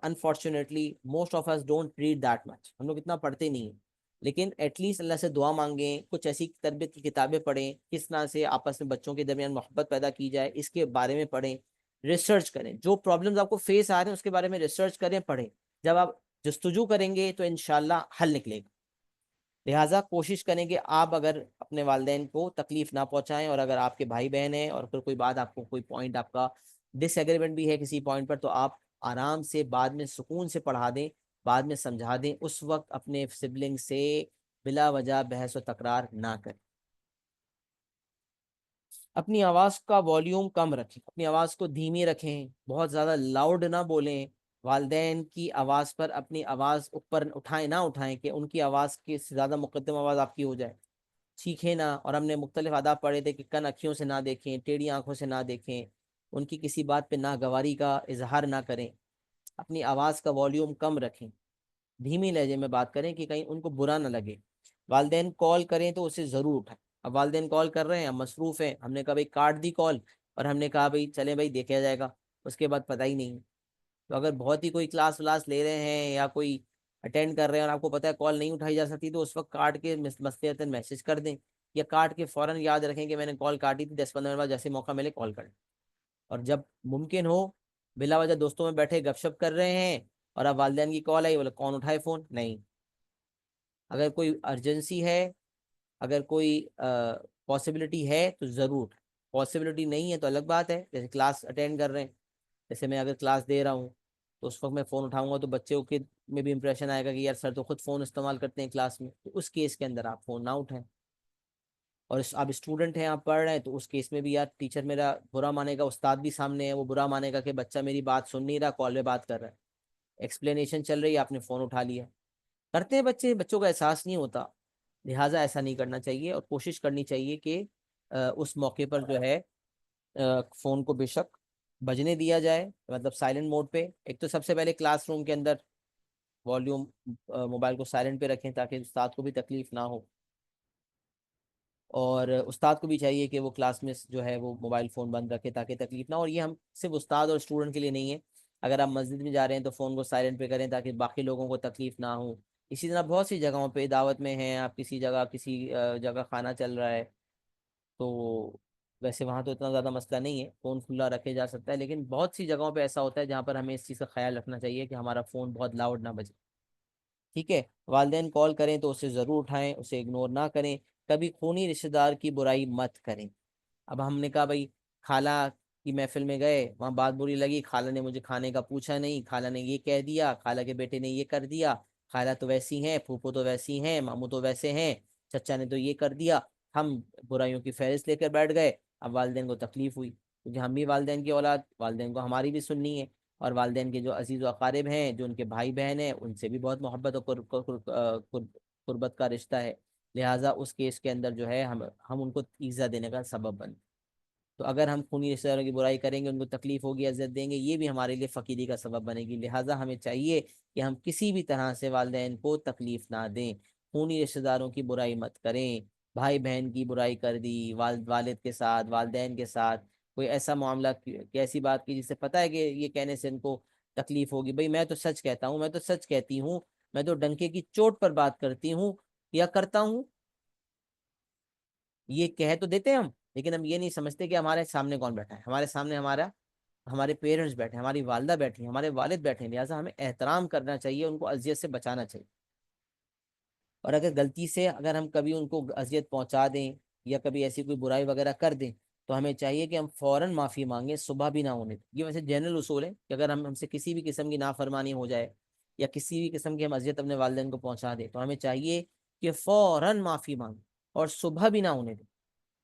unfortunately most of us don't read that much, ہم لوگ اتنا پڑھتے نہیں ہیں، لیکن ایٹ لیسٹ اللہ سے دعا مانگیں، کچھ ایسی تربیت کی کتابیں پڑھیں، کس طرح سے آپس میں بچوں کے درمیان محبت پیدا کی جائے اس کے بارے میں پڑھیں، ریسرچ کریں، جو پرابلمز آپ کو فیس آ رہے ہیں اس کے بارے میں ریسرچ کریں، پڑھیں، جب آپ جستجو کریں گے تو انشاءاللہ حل نکلے گا، لہٰذا کوشش کریں کہ آپ اگر اپنے والدین کو تکلیف نہ پہنچائیں، اور اگر آپ کے بھائی بہن ہیں اور پھر کوئی بات آپ کو کوئی پوائنٹ آپ کا ڈس ایگریمنٹ بھی ہے کسی پوائنٹ پر، تو آپ آرام سے بعد میں سکون سے پڑھا دیں، بعد میں سمجھا دیں، اس وقت اپنے سبلنگ سے بلا وجہ بحث و تکرار نہ کریں۔ اپنی آواز کا والیوم کم رکھیں، اپنی آواز کو دھیمی رکھیں، بہت زیادہ لاؤڈ نہ بولیں، والدین کی آواز پر اپنی آواز اوپر نہ اٹھائیں کہ ان کی آواز کی زیادہ مقدم آواز آپ کی ہو جائے، چیخیں نہ، اور ہم نے مختلف آداب پڑھے تھے کہ کن اکھیوں سے نہ دیکھیں، ٹیڑھی آنکھوں سے نہ دیکھیں، ان کی کسی بات پہ ناگواری کا اظہار نہ کریں، اپنی آواز کا والیوم کم رکھیں، دھیمی لہجے میں بات کریں کہ کہیں ان کو برا نہ لگے، والدین کال کریں تو اسے ضرور اٹھائیں، اب والدین کال کر رہے ہیں، ہم مصروف ہیں، ہم نے کہا بھائی کاٹ دی کال، اور ہم نے کہا بھائی چلیں بھائی دیکھا جائے گا، اس کے بعد پتہ ہی نہیں، تو اگر بہت ہی کوئی کلاس ولاس لے رہے ہیں یا کوئی اٹینڈ کر رہے ہیں اور آپ کو پتہ ہے کال نہیں اٹھائی جا سکتی، تو اس وقت کاٹ کے مصلحتاً میسج کر دیں، یا کاٹ کے فوراً یاد رکھیں کہ میں نے کال کاٹی تھی، 10-15 منٹ بعد جیسے موقع ملے کال کریں، اور جب ممکن ہو بلا وجہ دوستوں میں بیٹھے گپ شپ کر رہے ہیں اور اب والدین کی کال آئی، بولے کون اٹھائے فون، نہیں، اگر کوئی ارجنسی ہے، اگر کوئی پاسبلٹی ہے تو ضرور، پاسبلٹی نہیں ہے تو الگ بات ہے، جیسے کلاس اٹینڈ کر رہے ہیں، جیسے میں اگر کلاس دے رہا ہوں تو اس وقت میں فون اٹھاؤں گا تو بچے کے میں بھی امپریشن آئے گا کہ یار سر تو خود فون استعمال کرتے ہیں کلاس میں، تو اس کیس کے اندر آپ فون نہ اٹھائیں، اور آپ اسٹوڈنٹ ہیں، آپ پڑھ رہے ہیں، تو اس کیس میں بھی یار ٹیچر میرا برا مانے گا، استاد بھی سامنے ہے، وہ برا مانے گا کہ بچہ میری بات سن نہیں رہا، کال پہ بات کر رہا ہے، ایکسپلینیشن چل رہی ہے، آپ نے فون اٹھا لیا، کرتے ہیں بچوں کا احساس نہیں ہوتا، لہٰذا ایسا نہیں کرنا چاہیے، اور کوشش کرنی چاہیے کہ اس موقع پر جو ہے فون کو بے شک بجنے دیا جائے، مطلب سائلنٹ موڈ پہ، ایک تو سب سے پہلے کلاس روم کے اندر والیوم موبائل کو سائلنٹ پہ رکھیں تاکہ استاد کو بھی تکلیف نہ ہو، اور استاد کو بھی چاہیے کہ وہ کلاس میں جو ہے وہ موبائل فون بند رکھے تاکہ تکلیف نہ ہو، اور یہ ہم صرف استاد اور اسٹوڈنٹ کے لیے نہیں ہے، اگر آپ مسجد میں جا رہے ہیں تو فون کو سائلنٹ پہ کریں تاکہ باقی لوگوں کو تکلیف نہ ہو، اسی طرح بہت سی جگہوں پہ دعوت میں ہیں آپ، کسی جگہ کھانا چل رہا ہے تو ویسے وہاں تو اتنا زیادہ مسئلہ نہیں ہے، فون کھلا رکھے جا سکتا ہے، لیکن بہت سی جگہوں پہ ایسا ہوتا ہے جہاں پر ہمیں اس چیز کا خیال رکھنا چاہیے کہ ہمارا فون بہت لاؤڈ نہ بجے، ٹھیک ہے، والدین کال کریں تو اسے ضرور اٹھائیں، اسے اگنور نہ کریں، کبھی خونی رشتہ دار کی برائی مت کریں، اب ہم نے کہا بھائی خالہ کی محفل میں گئے، وہاں بات بری لگی، خالہ نے مجھے کھانے کا پوچھا نہیں، خالہ نے یہ کہہ دیا، خالہ کے بیٹے نے یہ کر دیا، خالہ تو ویسی ہیں، پھوپھو تو ویسی ہیں، ماموں تو ویسے ہیں، چچا نے تو یہ کر دیا، ہم برائیوں کی فہرست لے کر بیٹھ گئے، اب والدین کو تکلیف ہوئی، کیونکہ ہم بھی والدین کی اولاد، والدین کو ہماری بھی سننی ہے، اور والدین کے جو عزیز و اقارب ہیں، جو ان کے بھائی بہن ہیں، ان سے بھی بہت محبت اور قربت کا رشتہ ہے، لہٰذا اس کیس کے اندر جو ہے ہم ان کو ایزا دینے کا سبب بن. تو اگر ہم خونی رشتہ داروں کی برائی کریں گے، ان کو تکلیف ہوگی، اذیت دیں گے، یہ بھی ہمارے لیے فقیری کا سبب بنے گی. لہٰذا ہمیں چاہیے کہ ہم کسی بھی طرح سے والدین کو تکلیف نہ دیں. خونی رشتہ داروں کی برائی مت کریں. بھائی بہن کی برائی کر دی، والد کے ساتھ، والدین کے ساتھ کوئی ایسا معاملہ کی ایسی بات کی جس سے پتہ ہے کہ یہ کہنے سے ان کو تکلیف ہوگی. بھئی میں تو سچ کہتا ہوں، میں تو سچ کہتی ہوں، میں تو ڈنکے کی چوٹ پر بات کرتی ہوں یا کرتا ہوں. یہ کہہ تو دیتے ہیں ہم، لیکن ہم یہ نہیں سمجھتے کہ ہمارے سامنے کون بیٹھا ہے. ہمارے سامنے ہمارے پیرنٹس بیٹھے ہیں، ہماری والدہ بیٹھی ہیں، ہمارے والد بیٹھے ہیں. لہٰذا ہمیں احترام کرنا چاہیے، ان کو اذیت سے بچانا چاہیے. اور اگر غلطی سے اگر ہم کبھی ان کو اذیت پہنچا دیں یا کبھی ایسی کوئی برائی وغیرہ کر دیں تو ہمیں چاہیے کہ ہم فوراً معافی مانگیں، صبح بھی نہ ہونے دیں. یہ ویسے جنرل اصول ہے کہ اگر ہم سے کسی بھی قسم کی نافرمانی ہو جائے یا کسی بھی قسم کی ہم اذیت اپنے والدین کو پہنچا دیں تو ہمیں چاہیے کہ فوراً معافی مانگیں اور صبح بھی نہ ہونے دیں.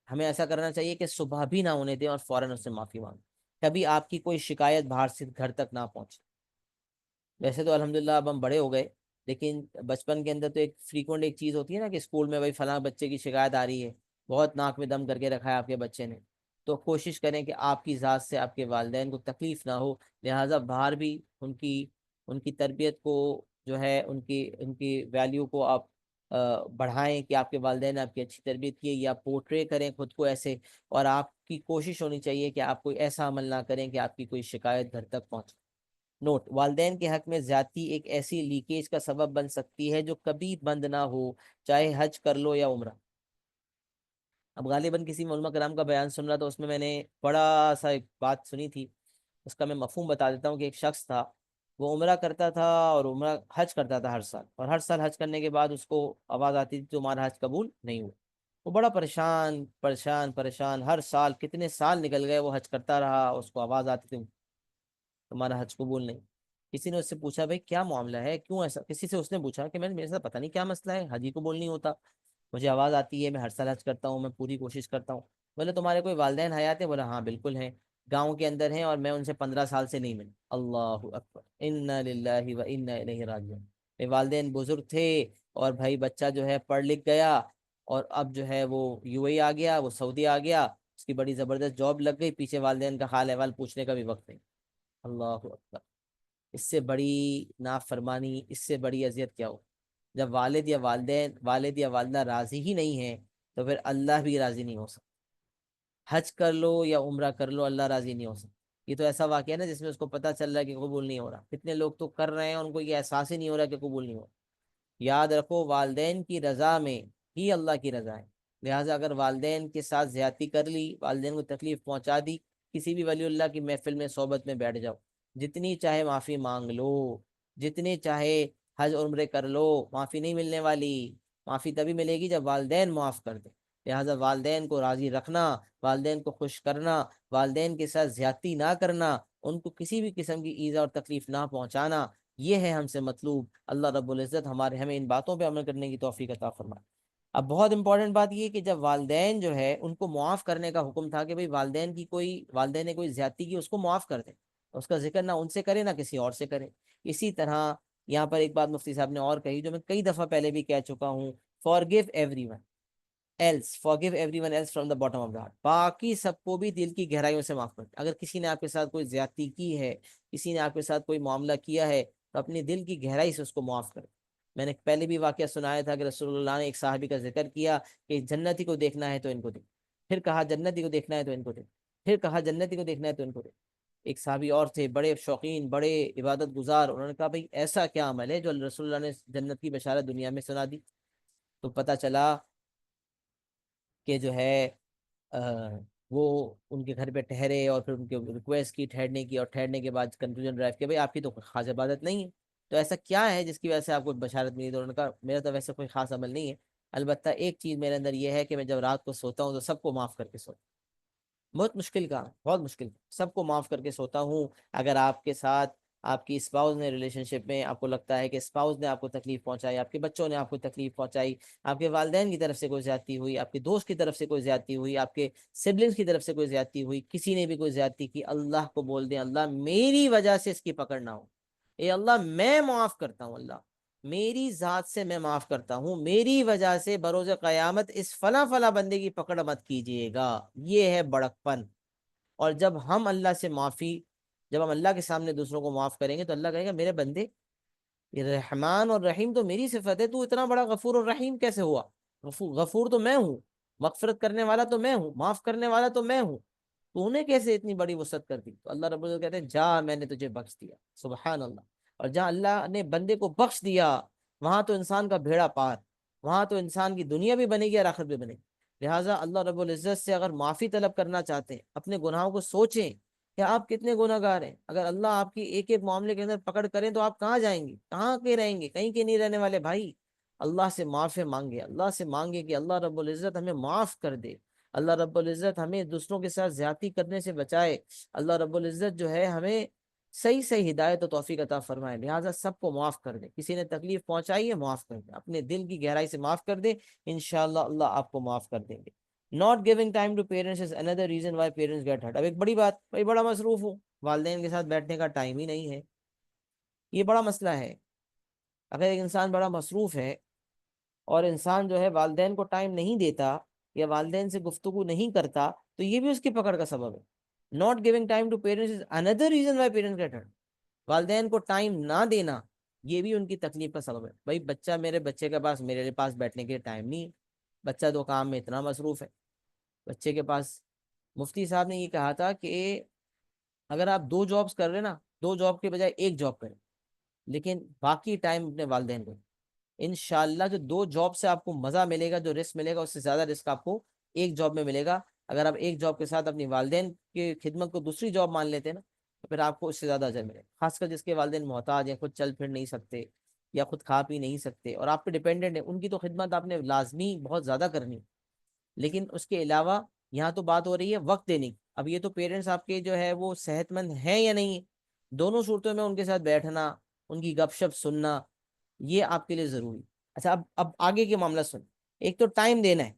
ہمیں ایسا کرنا چاہیے کہ صبح بھی نہ ہونے دیں اور فوراً اس سے معافی مانگیں. کبھی آپ کی کوئی شکایت باہر سے گھر تک نہ پہنچے. ویسے تو الحمدللہ اب ہم بڑے ہو گئے، لیکن بچپن کے اندر تو ایک فریکوینٹ ایک چیز ہوتی ہے نا کہ اسکول میں بھائی فلاں بچے کی شکایت آ رہی ہے، بہت ناک میں دم کر کے رکھا ہے آپ کے بچے نے. تو کوشش کریں کہ آپ کی ذات سے آپ کے والدین کو تکلیف نہ ہو. لہٰذا باہر بھی ان کی تربیت کو جو ہے ان کی ویلیو کو آپ بڑھائیں کہ آپ کے والدین نے آپ کی اچھی تربیت کی ہے، یا پورٹرے کریں خود کو ایسے. اور آپ کی کوشش ہونی چاہیے کہ آپ کوئی ایسا عمل نہ کریں کہ آپ کی کوئی شکایت گھر تک پہنچے. نوٹ: والدین کے حق میں زیادتی ایک ایسی لیکیج کا سبب بن سکتی ہے جو کبھی بند نہ ہو، چاہے حج کر لو یا عمرہ. اب غالباً کسی علماء کرام کا بیان سن رہا تھا، اس میں نے بڑا سا ایک بات سنی تھی. اس کا میں مفہوم بتا دیتا ہوں کہ ایک شخص تھا، وہ عمرہ کرتا تھا اور عمرہ حج کرتا تھا ہر سال، اور ہر سال حج کرنے کے بعد اس کو آواز آتی تھی تمہارا حج قبول نہیں ہوا. وہ بڑا پریشان پریشان پریشان، ہر سال کتنے سال نکل گئے، وہ حج کرتا رہا، اس کو آواز آتی تھی تمہارا حج قبول نہیں. کسی نے اس سے پوچھا بھائی کیا معاملہ ہے، کیوں ایسا؟ کسی سے اس نے پوچھا کہ میرے ساتھ پتہ نہیں کیا مسئلہ ہے، حج ہی قبول نہیں ہوتا، مجھے آواز آتی ہے، میں ہر سال حج کرتا ہوں، میں پوری کوشش کرتا ہوں. بولے تمہارے کوئی والدین حیات ہیں؟ بولا ہاں بالکل ہیں، گاؤں کے اندر ہیں، اور میں ان سے 15 سال سے نہیں ملا. اللہ اکبر، انا للہ و انا الیہ راجعون. میرے والدین بزرگ تھے، اور بھائی بچہ جو ہے پڑھ لکھ گیا، اور اب جو ہے وہ یو اے آ گیا، وہ سعودی آ گیا، اس کی بڑی زبردست جاب لگ گئی، پیچھے والدین کا حال احوال پوچھنے کا بھی وقت نہیں. اللہ اکبر. اس سے بڑی نافرمانی، اس سے بڑی اذیت کیا ہو؟ جب والد یا والدہ راضی ہی نہیں ہیں تو پھر اللہ بھی راضی نہیں ہو سکتا. حج کر لو یا عمرہ کر لو، اللہ راضی نہیں ہو سکتا. یہ تو ایسا واقعہ ہے نا جس میں اس کو پتہ چل رہا ہے کہ قبول نہیں ہو رہا. کتنے لوگ تو کر رہے ہیں، ان کو یہ احساس ہی نہیں ہو رہا کہ قبول نہیں ہو رہا. یاد رکھو، والدین کی رضا میں ہی اللہ کی رضا ہے. لہٰذا اگر والدین کے ساتھ زیادتی کر لی، والدین کو تکلیف پہنچا دی، کسی بھی ولی اللہ کی محفل میں صحبت میں بیٹھ جاؤ، جتنی چاہے معافی مانگ لو، جتنے چاہے حج عمرے کر لو، معافی نہیں ملنے والی. معافی تبھی ملے گی جب والدین معاف کر دیں. لہٰذا والدین کو راضی رکھنا، والدین کو خوش کرنا، والدین کے ساتھ زیادتی نہ کرنا، ان کو کسی بھی قسم کی ایذا اور تکلیف نہ پہنچانا، یہ ہے ہم سے مطلوب. اللہ رب العزت ہمیں ان باتوں پہ عمل کرنے کی توفیق عطا فرمائے. اب بہت امپورٹنٹ بات یہ کہ جب والدین جو ہے ان کو معاف کرنے کا حکم تھا کہ بھئی والدین نے کوئی زیادتی کی، اس کو معاف کر دیں، اس کا ذکر نہ ان سے کرے نہ کسی اور سے کرے. اسی طرح یہاں پر ایک بات مفتی صاحب نے اور کہی جو میں کئی دفعہ پہلے بھی کہہ چکا ہوں: forgive everyone forgive everyone else from the bottom of the heart. باقی سب کو بھی دل کی گہرائیوں سے معاف کر دیں. اگر کسی نے آپ کے ساتھ کوئی زیادتی کی ہے، کسی نے آپ کے ساتھ کوئی معاملہ کیا ہے، تو اپنی دل کی گہرائی سے اس کو معاف کر دیں. میں نے پہلے بھی واقعہ سنایا تھا کہ رسول اللہ نے ایک صحابی کا ذکر کیا کہ جنتی کو دیکھنا ہے تو ان کو دے، پھر کہا جنتی کو دیکھنا ہے تو ان کو دے، پھر کہا جنتی کو دیکھنا ہے تو ان کو دے. ایک صحابی اور تھے، بڑے شوقین، بڑے عبادت گزار، انہوں نے کہا بھئی ایسا کیا عمل ہے جو رسول اللہ نے جنت کی بشارت دنیا میں سنا دی؟ تو پتہ چلا کہ جو ہے وہ ان کے گھر پہ ٹھہرے، اور پھر ان کے ریکویسٹ کی ٹھہرنے کی، اور ٹھہرنے کے بعد کنکلوژن ڈرائیو کیا بھئی آپ کی تو کوئی خاص عبادت نہیں ہے، تو ایسا کیا ہے جس کی وجہ سے آپ کو بشارت ملی؟ تو انہوں نے کہا میرا تو ویسے کوئی خاص عمل نہیں ہے، البتہ ایک چیز میرے اندر یہ ہے کہ میں جب رات کو سوتا ہوں تو سب کو معاف کر کے سوتا ہوں. بہت مشکل کام، بہت مشکل، سب کو معاف کر کے سوتا ہوں. اگر آپ کے ساتھ آپ کی اسپاؤس نے ریلیشن شپ میں آپ کو لگتا ہے کہ اسپاؤس نے آپ کو تکلیف پہنچائی، آپ کے بچوں نے آپ کو تکلیف پہنچائی، آپ کے والدین کی طرف سے کوئی زیادتی ہوئی، آپ کے دوست کی طرف سے کوئی زیادتی ہوئی، آپ کے سبلنگس کی طرف سے کوئی زیادتی ہوئی، کسی نے بھی کوئی زیادتی کی، اللہ کو بول دیں اللہ میری وجہ سے اس کی پکڑ نہ ہو، اے اللہ میں معاف کرتا ہوں، اللہ میری ذات سے میں معاف کرتا ہوں، میری وجہ سے بروز قیامت اس فلاں فلاں بندے کی پکڑ مت کیجیے گا۔ یہ ہے بڑکپن۔ اور جب ہم اللہ کے سامنے دوسروں کو معاف کریں گے تو اللہ کہے گا میرے بندے، یہ رحمان اور رحیم تو میری صفت ہے، تو اتنا بڑا غفور اور رحیم کیسے ہوا؟ غفور تو میں ہوں، مغفرت کرنے والا تو میں ہوں، معاف کرنے والا تو میں ہوں، تو انہیں کیسے اتنی بڑی وسعت کر دی؟ تو اللہ رب العزت کہتے ہیں جا میں نے تجھے بخش دیا، سبحان اللہ۔ اور جہاں اللہ نے بندے کو بخش دیا وہاں تو انسان کا بھیڑا پار، وہاں تو انسان کی دنیا بھی بنے گی اور آخرت بھی بنے گی۔ لہٰذا اللہ رب العزت سے اگر معافی طلب کرنا چاہتے ہیں، اپنے گناہوں کو سوچیں کہ آپ کتنے گناہ گار ہیں۔ اگر اللہ آپ کی ایک ایک معاملے کے اندر پکڑ کریں تو آپ کہاں جائیں گے؟ کہاں کے رہیں گے؟ کہیں کے نہیں رہنے والے بھائی۔ اللہ سے معافی مانگے، اللہ سے مانگے کہ اللہ رب العزت ہمیں معاف کر دے، اللہ رب العزت ہمیں دوسروں کے ساتھ زیادتی کرنے سے بچائے، اللہ رب العزت جو ہے ہمیں صحیح صحیح ہدایت و توفیق عطا فرمائے۔ لہٰذا سب کو معاف کر دے، کسی نے تکلیف پہنچائی ہے معاف کر دے، اپنے دل کی گہرائی سے معاف کر دے، انشاءاللہ اللہ آپ کو معاف کر دیں گے۔ Not giving time to parents is another reason why parents get hurt. اب ایک بڑی بات، بھائی بڑا مصروف ہوں، والدین کے ساتھ بیٹھنے کا ٹائم ہی نہیں ہے، یہ بڑا مسئلہ ہے۔ اگر ایک انسان بڑا مصروف ہے اور انسان جو ہے والدین کو ٹائم نہیں دیتا یا والدین سے گفتگو نہیں کرتا تو یہ بھی اس کی پکڑ کا سبب ہے۔ Not giving time to parents is another reason why parents get hurt. والدین کو ٹائم نہ دینا یہ بھی ان کی تکلیف کا سبب ہے۔ بھائی میرے بچے کے پاس میرے پاس بیٹھنے کے ٹائم نہیں ہے، بچہ تو کام میں اتنا مصروف ہے بچے کے پاس۔ مفتی صاحب نے یہ کہا تھا کہ اگر آپ 2 جابس کر رہے ہیں نا، 2 جاب کے بجائے 1 جاب کریں، لیکن باقی ٹائم اپنے والدین کو۔ انشاءاللہ جو 2 جاب سے آپ کو مزہ ملے گا، جو رسک ملے گا، اس سے زیادہ رسک آپ کو 1 جاب میں ملے گا۔ اگر آپ 1 جاب کے ساتھ اپنی والدین کی خدمت کو دوسری جاب مان لیتے ہیں نا تو پھر آپ کو اس سے زیادہ اجر ملے گا، خاص کر جس کے والدین محتاج ہیں، خود چل پھر نہیں سکتے یا خود کھا پی نہیں سکتے اور آپ پہ ڈیپینڈنٹ ہیں، ان کی تو خدمت آپ نے لازمی بہت زیادہ کرنی۔ لیکن اس کے علاوہ یہاں تو بات ہو رہی ہے وقت دینے کی۔ اب یہ تو پیرنٹس آپ کے جو ہے وہ صحت مند ہیں یا نہیں ہے، دونوں صورتوں میں ان کے ساتھ بیٹھنا، ان کی گپ شپ سننا یہ آپ کے لیے ضروری۔ اچھا اب آگے کے معاملہ سن۔ ایک تو ٹائم دینا ہے،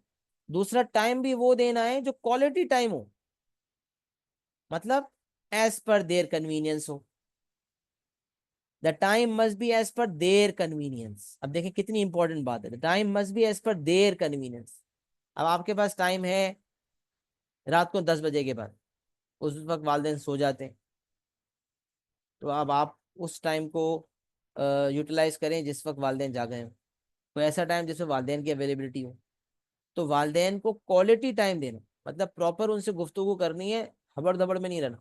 دوسرا ٹائم بھی وہ دینا ہے جو کوالٹی ٹائم ہو، مطلب ایز پر دیر کنوینئنس ہو۔ The time must be as per their convenience. اب دیکھیں کتنی امپورٹنٹ بات ہے، the time must be as per their convenience. اب آپ کے پاس ٹائم ہے رات کو 10 بجے کے بعد، اس وقت والدین سو جاتے ہیں، تو اب آپ اس ٹائم کو یوٹیلائز کریں جس وقت والدین جاگے ہوں، کوئی ایسا ٹائم جس میں والدین کی اویلیبلٹی ہو۔ تو والدین کو کوالٹی ٹائم دینا مطلب پراپر ان سے گفتگو کرنی ہے، ہبڑ دبڑ میں نہیں رہنا،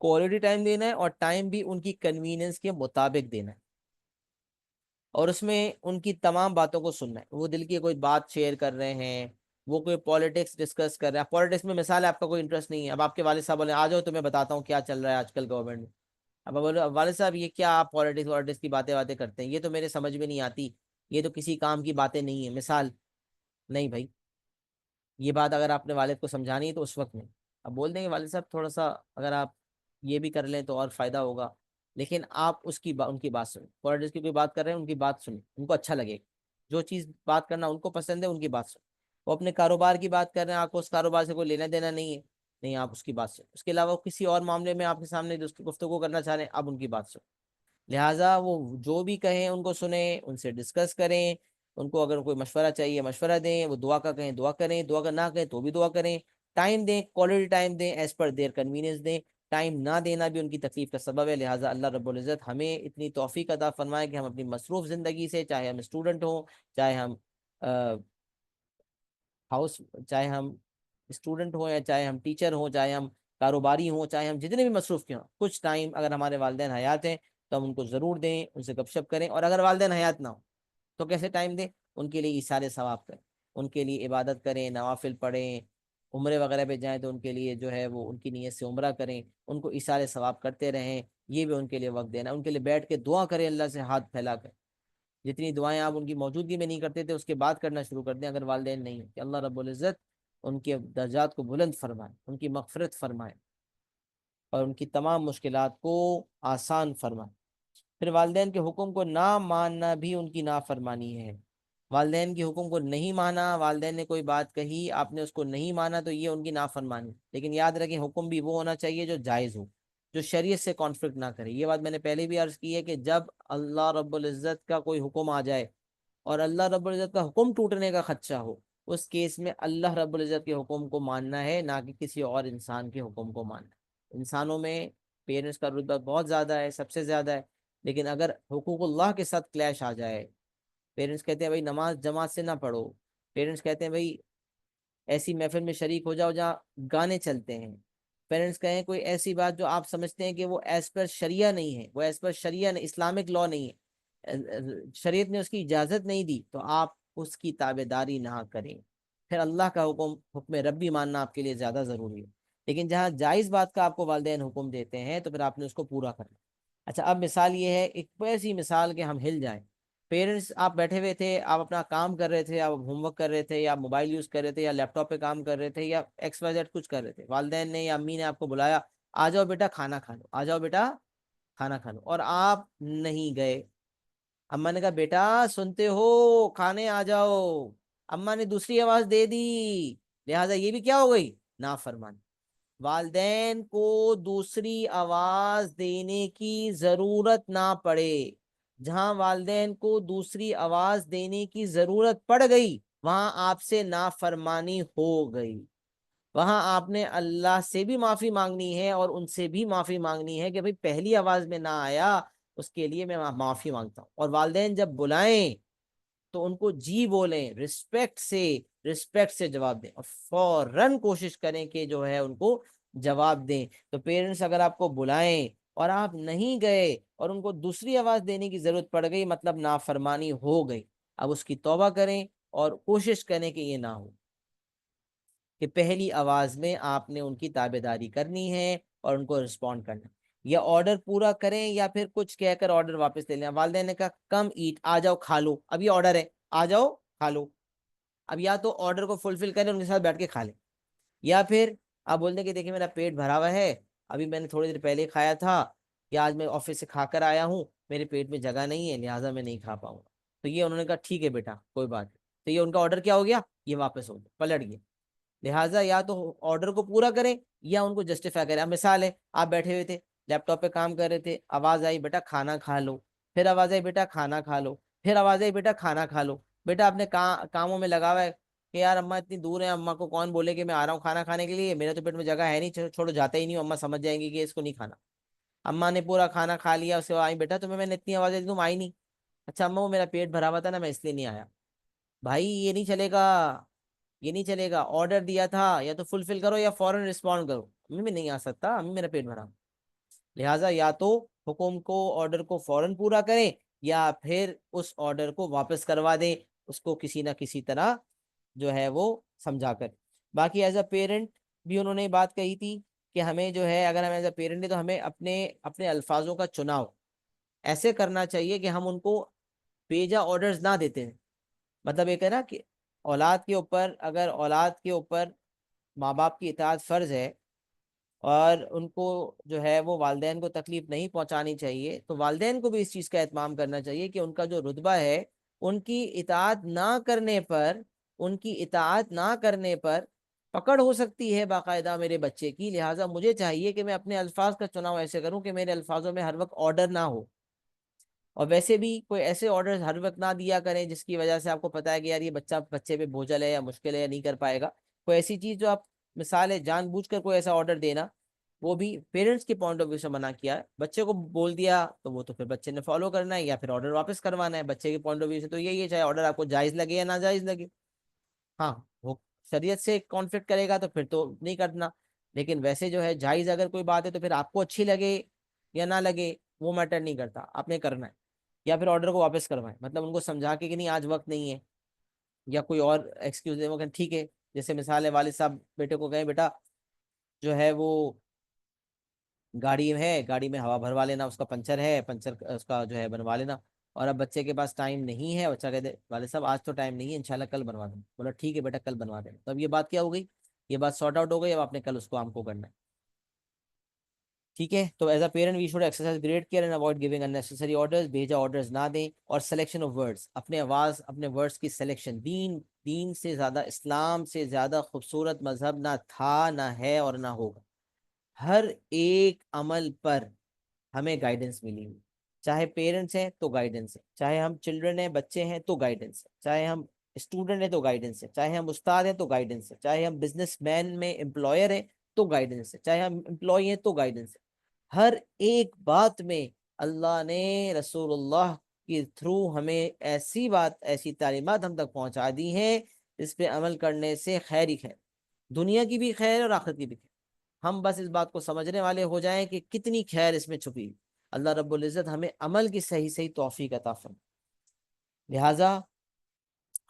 کوالٹی ٹائم دینا ہے، اور ٹائم بھی ان کی کنوینئنس کے مطابق دینا ہے، اور اس میں ان کی تمام باتوں کو سننا ہے۔ وہ دل کی کوئی بات شیئر کر رہے ہیں، وہ کوئی پالیٹکس ڈسکس کر رہے ہیں، پالیٹکس میں مثال ہے آپ کا کوئی انٹرسٹ نہیں ہے، اب آپ کے والد صاحب بولے آ جاؤ تو میں بتاتا ہوں کیا چل رہا ہے آج کل گورنمنٹ میں۔ اب بولے والد صاحب یہ کیا آپ پالیٹکس کی باتیں کرتے ہیں، یہ تو میرے سمجھ میں نہیں آتی، یہ تو کسی کام کی باتیں نہیں ہے، مثال نہیں بھائی، یہ بات اگر آپ نے والد کو سمجھانی ہے تو اس وقت نہیں۔ اب بول دیں گے والد صاحب تھوڑا سا اگر آپ یہ بھی کر لیں تو اور فائدہ ہوگا، لیکن آپ ان کی بات سنیں، پالیٹکس کی کوئی بات کر رہے ہیں ان کی بات سنیں، ان کو اچھا لگے گا، جو چیز بات کرنا ان کو پسند ہے ان کی بات سنیں۔ وہ اپنے کاروبار کی بات کر رہے ہیں، آپ کو اس کاروبار سے کوئی لینا دینا نہیں ہے، نہیں آپ اس کی بات سنیں۔ اس کے علاوہ کسی اور معاملے میں آپ کے سامنے گفتگو کرنا چاہ رہے ہیں، آپ ان کی بات سنیں۔ لہٰذا وہ جو بھی کہیں ان کو سنیں، ان سے ڈسکس کریں، ان کو اگر کوئی مشورہ چاہیے مشورہ دیں، وہ دعا کا کہیں دعا کریں، دعا کا نہ کہیں تو بھی دعا کریں، ٹائم دیں، کوالٹی ٹائم دیں، ایز پر دیئر کنوینئنس دیں۔ ٹائم نہ دینا بھی ان کی تکلیف کا سبب ہے۔ لہٰذا اللہ رب العزت ہمیں اتنی توفیق عطا فرمائے کہ ہم اپنی مصروف زندگی سے، چاہے ہم اسٹوڈنٹ ہوں، چاہے ہم ہاؤس چاہے ہم اسٹوڈنٹ ہوں، یا چاہے ہم ٹیچر ہوں، چاہے ہم کاروباری ہوں، چاہے ہم جتنے بھی مصروف کے ہوں، کچھ ٹائم اگر ہمارے والدین حیات ہیں تو ہم ان کو ضرور دیں، ان سے گپ شپ کریں، اور اگر والدین حیات نہ ہوں تو کیسے ٹائم دیں؟ ان کے لیے ایثار ثواب کریں، ان کے لیے عبادت کریں، نوافل پڑھیں، عمرے وغیرہ پہ جائیں تو ان کے لیے جو ہے وہ ان کی نیت سے عمرہ کریں، ان کو ایثار ثواب کرتے رہیں، یہ بھی ان کے لیے وقت دینا، ان کے لیے بیٹھ کے دعا کریں اللہ سے ہاتھ پھیلا کر، جتنی دعائیں آپ ان کی موجودگی میں نہیں کرتے تھے اس کے بعد کرنا شروع کر دیں اگر والدین نہیں ہیں، کہ اللہ رب العزت ان کے درجات کو بلند فرمائے، ان کی مغفرت فرمائے۔ اور ان کی تمام مشکلات کو آسان فرما۔ پھر والدین کے حکم کو نہ ماننا بھی ان کی نافرمانی ہے۔ والدین کے حکم کو نہیں مانا، والدین نے کوئی بات کہی آپ نے اس کو نہیں مانا، تو یہ ان کی نافرمانی۔ لیکن یاد رکھیں حکم بھی وہ ہونا چاہیے جو جائز ہو، جو شریعت سے کانفلکٹ نہ کرے۔ یہ بات میں نے پہلے بھی عرض کی ہے کہ جب اللہ رب العزت کا کوئی حکم آ جائے اور اللہ رب العزت کا حکم ٹوٹنے کا خدشہ ہو، اس کیس میں اللہ رب العزت کے حکم کو ماننا ہے، نہ کہ کسی اور انسان کے حکم کو ماننا ہے۔ انسانوں میں پیرنٹس کا رتبہ بہت زیادہ ہے، سب سے زیادہ ہے، لیکن اگر حقوق اللہ کے ساتھ کلیش آ جائے، پیرنٹس کہتے ہیں بھائی نماز جماعت سے نہ پڑھو، پیرنٹس کہتے ہیں بھائی ایسی محفل میں شریک ہو جاؤ جہاں گانے چلتے ہیں، پیرنٹس کہیں کوئی ایسی بات جو آپ سمجھتے ہیں کہ وہ ایز پر شریعہ نہیں ہے، وہ ایز پر شریعہ اسلامک لا نہیں ہے، شریعت نے اس کی اجازت نہیں دی، تو آپ اس کی تابع داری نہ کریں۔ پھر اللہ کا حکم ربی ماننا آپ کے لیے زیادہ ضروری ہے۔ لیکن جہاں جائز بات کا آپ کو والدین حکم دیتے ہیں تو پھر آپ نے اس کو پورا کرنا۔ اچھا، اب مثال یہ ہے، ایک ایسی مثال کہ ہم ہل جائیں۔ پیرنٹس آپ بیٹھے ہوئے تھے، آپ اپنا کام کر رہے تھے، آپ ہوم ورک کر رہے تھے، یا موبائل یوز کر رہے تھے، یا لیپ ٹاپ پہ کام کر رہے تھے، یا ایکس وائی زیڈ کچھ کر رہے تھے، والدین نے یا امی نے آپ کو بلایا، آ جاؤ بیٹا کھانا کھا لو، آ جاؤ بیٹا کھانا کھا لو، اور آپ نہیں گئے۔ اما نے کہا بیٹا سنتے ہو، کھانے آ جاؤ، اما نے دوسری آواز دے دی، لہٰذا یہ بھی کیا ہو گئی؟ نافرمانی۔ والدین کو دوسری آواز دینے کی ضرورت نہ پڑے، جہاں والدین کو دوسری آواز دینے کی ضرورت پڑ گئی وہاں آپ سے نافرمانی ہو گئی، وہاں آپ نے اللہ سے بھی معافی مانگنی ہے اور ان سے بھی معافی مانگنی ہے کہ بھئی پہلی آواز میں نہ آیا، اس کے لیے میں معافی مانگتا ہوں۔ اور والدین جب بلائیں تو ان کو جی بولیں، رسپیکٹ سے جواب دیں، اور فوراً کوشش کریں کہ جو ہے ان کو جواب دیں۔ تو پیرنٹس اگر آپ کو بلائیں اور آپ نہیں گئے اور ان کو دوسری آواز دینے کی ضرورت پڑ گئی، مطلب نافرمانی ہو گئی۔ اب اس کی توبہ کریں اور کوشش کریں کہ یہ نہ ہو، کہ پہلی آواز میں آپ نے ان کی تابع داری کرنی ہے اور ان کو رسپونڈ کرنا ہے۔ یا آرڈر پورا کریں یا پھر کچھ کہہ کر آرڈر واپس لے لیں۔ والدین نے کہا کم ایٹ، آ جاؤ کھا لو، اب یہ آرڈر ہے، آ جاؤ کھا لو۔ اب یا تو آرڈر کو فلفل کریں، ان کے ساتھ بیٹھ کے کھا لیں، یا پھر آپ بول دیں کہ دیکھیں میرا پیٹ بھرا ہوا ہے، ابھی میں نے تھوڑی دیر پہلے کھایا تھا، یا آج میں آفس سے کھا کر آیا ہوں، میرے پیٹ میں جگہ نہیں ہے لہٰذا میں نہیں کھا پاؤں گا۔ تو یہ انہوں نے کہا ٹھیک ہے بیٹا کوئی بات نہیں، تو یہ ان کا آرڈر کیا ہو گیا؟ یہ واپس ہو گیا، پلٹ گیا۔ لہٰذا یا تو آرڈر کو پورا کریں یا ان کو جسٹیفائی کریں۔ اب مثال ہے، آپ بیٹھے ہوئے تھے، لیپ ٹاپ پہ کام کر رہے تھے، آواز آئی بیٹا کھانا کھا لو، پھر آواز آئی بیٹا کھانا کھا لو، پھر آواز آئی بیٹا کھانا کھا لو۔ بیٹا اپنے کاموں میں لگا ہوا ہے کہ یار اماں اتنی دور ہے، اماں کو کون بولے کہ میں آ رہا ہوں کھانا کھانے کے لیے، میرے تو پیٹ میں جگہ ہے نہیں، چھوڑو جاتا ہی نہیں ہوں، اماں سمجھ جائیں گی کہ اس کو نہیں کھانا۔ اماں نے پورا کھانا کھا لیا، اس کے بعد آئی بیٹا تمہیں میں نے اتنی آوازیں دی تم آئی نہیں۔ اچھا اماں وہ میرا پیٹ بھرا ہوا تھا نا میں اس لیے نہیں آیا۔ بھائی یہ نہیں چلے گا، یہ نہیں چلے گا، آرڈر دیا تھا یا تو فلفل کرو یا فوراً رسپونڈ کرو۔ امی میں نہیں آ سکتا، امی میرا پیٹ بھرا۔ لہٰذا یا تو حکم کو، آرڈر کو فوراً پورا کریں یا پھر اس آرڈر کو واپس کروا دیں، اس کو کسی نہ کسی طرح جو ہے وہ سمجھا کر۔ باقی ایز اے پیرنٹ بھی انہوں نے بات کہی تھی کہ ہمیں جو ہے اگر ہم ایز اے پیرنٹ ہیں تو ہمیں اپنے اپنے الفاظوں کا چناؤ ایسے کرنا چاہیے کہ ہم ان کو بیجا آرڈرز نہ دیتے ہیں۔ مطلب ایک ہے نا کہ اولاد کے اوپر، اگر اولاد کے اوپر ماں باپ کی اطاعت فرض ہے اور ان کو جو ہے وہ والدین کو تکلیف نہیں پہنچانی چاہیے، تو والدین کو بھی اس چیز کا اہتمام کرنا چاہیے کہ ان کا جو رتبہ ہے، ان کی اطاعت نہ کرنے پر، ان کی اطاعت نہ کرنے پر پکڑ ہو سکتی ہے باقاعدہ میرے بچے کی۔ لہٰذا مجھے چاہیے کہ میں اپنے الفاظ کا چناؤ ایسے کروں کہ میرے الفاظوں میں ہر وقت آرڈر نہ ہو، اور ویسے بھی کوئی ایسے آرڈر ہر وقت نہ دیا کریں جس کی وجہ سے آپ کو پتا ہے کہ یار یہ بچے پہ بوجھل ہے یا مشکل ہے یا نہیں کر پائے گا۔ کوئی ایسی چیز جو آپ، مثال ہے جان بوجھ کر کوئی ایسا آرڈر دینا، وہ بھی پیرنٹس کے پوائنٹ آف ویو سے منع کیا ہے۔ بچے کو بول دیا تو وہ تو پھر بچے نے فالو کرنا ہے یا پھر آرڈر واپس کروانا ہے۔ بچے کے پوائنٹ آف ویو سے تو یہی ہے، چاہے آرڈر آپ کو جائز لگے یا ناجائز لگے۔ ہاں وہ شریعت سے کانفلکٹ کرے گا تو پھر تو نہیں کرنا، لیکن ویسے جو ہے جائز اگر کوئی بات ہے تو پھر آپ کو اچھی لگے یا نہ لگے وہ میٹر نہیں کرتا، آپ نے کرنا ہے۔ یا پھر آرڈر کو واپس کروائیں، مطلب ان کو سمجھا کے کہ نہیں آج وقت نہیں ہے، یا کوئی اور ایکسکیوز دے، وہ کہ ٹھیک ہے۔ جیسے مثال ہے والد صاحب بیٹے کو کہیں بیٹا جو ہے وہ گاڑی ہے، گاڑی میں ہوا بھروا لینا، اس کا پنچر ہے، پنچر اس کا جو ہے بنوا لینا، اور اب بچے کے پاس ٹائم نہیں ہے، بچہ کہتے والد صاحب آج تو ٹائم نہیں ہے، انشاءاللہ کل بنوا دیں۔ بولا ٹھیک ہے بیٹا کل بنوا دینا۔ تو اب یہ بات کیا ہو گئی؟ یہ بات سارٹ آؤٹ ہو گئی، اب آپ نے کل اس کو ہم کو کرنا ہے۔ ٹھیک ہے. تو as a parent we should exercise great care and avoid giving unnecessary orders. بھیجا آرڈرز نہ دیں. اور سلیکشن آف ورڈز, اپنے آواز اپنے ورڈز کی سلیکشن. دین سے زیادہ, اسلام سے زیادہ خوبصورت مذہب نہ تھا, نہ ہے اور نہ ہوگا. ہر ایک عمل پر ہمیں گائیڈنس ملی ہوئی. چاہے پیرنٹس ہیں تو گائیڈنس ہے, چاہے ہم چلڈرن ہیں بچے ہیں تو گائیڈنس ہے, چاہے ہم اسٹوڈنٹ ہیں تو گائیڈنس ہے, چاہے ہم استاد ہیں تو گائیڈنس ہے, چاہے ہم بزنس مین میں امپلائر ہیں تو گائیڈنس ہے, چاہے ہم امپلائی ہیں تو گائیڈنس ہے. ہر ایک بات میں اللہ نے رسول اللہ کے تھرو ہمیں ایسی بات, ایسی تعلیمات ہم تک پہنچا دی ہیں جس پہ عمل کرنے سے خیر ہی خیر, دنیا کی بھی خیر اور آخرت کی بھی خیر. ہم بس اس بات کو سمجھنے والے ہو جائیں کہ کتنی خیر اس میں چھپی. اللہ رب العزت ہمیں عمل کی صحیح صحیح توفیق عطا فرمائے. لہٰذا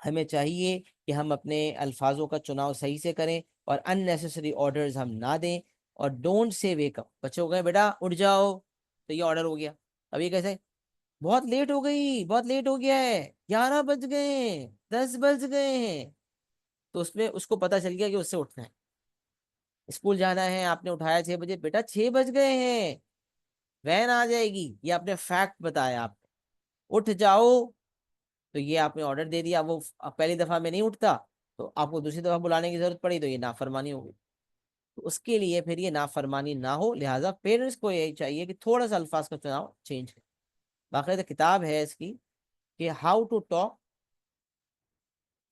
ہمیں چاہیے کہ ہم اپنے الفاظوں کا چناؤ صحیح سے کریں اور ان نیسیسری آرڈرز ہم نہ دیں. اور ڈونٹ سے ویک اپ. بچوں گئے بیٹا اٹھ جاؤ, تو یہ آرڈر ہو گیا. اب یہ کیسے, بہت لیٹ ہو گئی, بہت لیٹ ہو گیا ہے, 11 بج گئے ہیں, 10 بج گئے ہیں. تو اس میں اس کو پتہ چل گیا کہ اس سے اٹھنا ہے, اسکول جانا ہے, آپ نے اٹھایا 6 بجے, بیٹا 6 بج گئے ہیں, وین آ جائے گی. یہ آپ نے فیکٹ بتایا, آپ اٹھ جاؤ. تو یہ آپ نے آرڈر دے دیا. وہ پہلی دفعہ میں نہیں اٹھتا تو آپ کو دوسری دفعہ بلانے کی ضرورت پڑی, تو یہ نافرمانی ہوگی. تو اس کے لیے پھر یہ نافرمانی نہ ہو. لہٰذا پیرنٹس کو یہی چاہیے کہ تھوڑا سا الفاظ کا چناؤ چینج کرے. باقاعدہ کتاب ہے اس کی کہ how to talk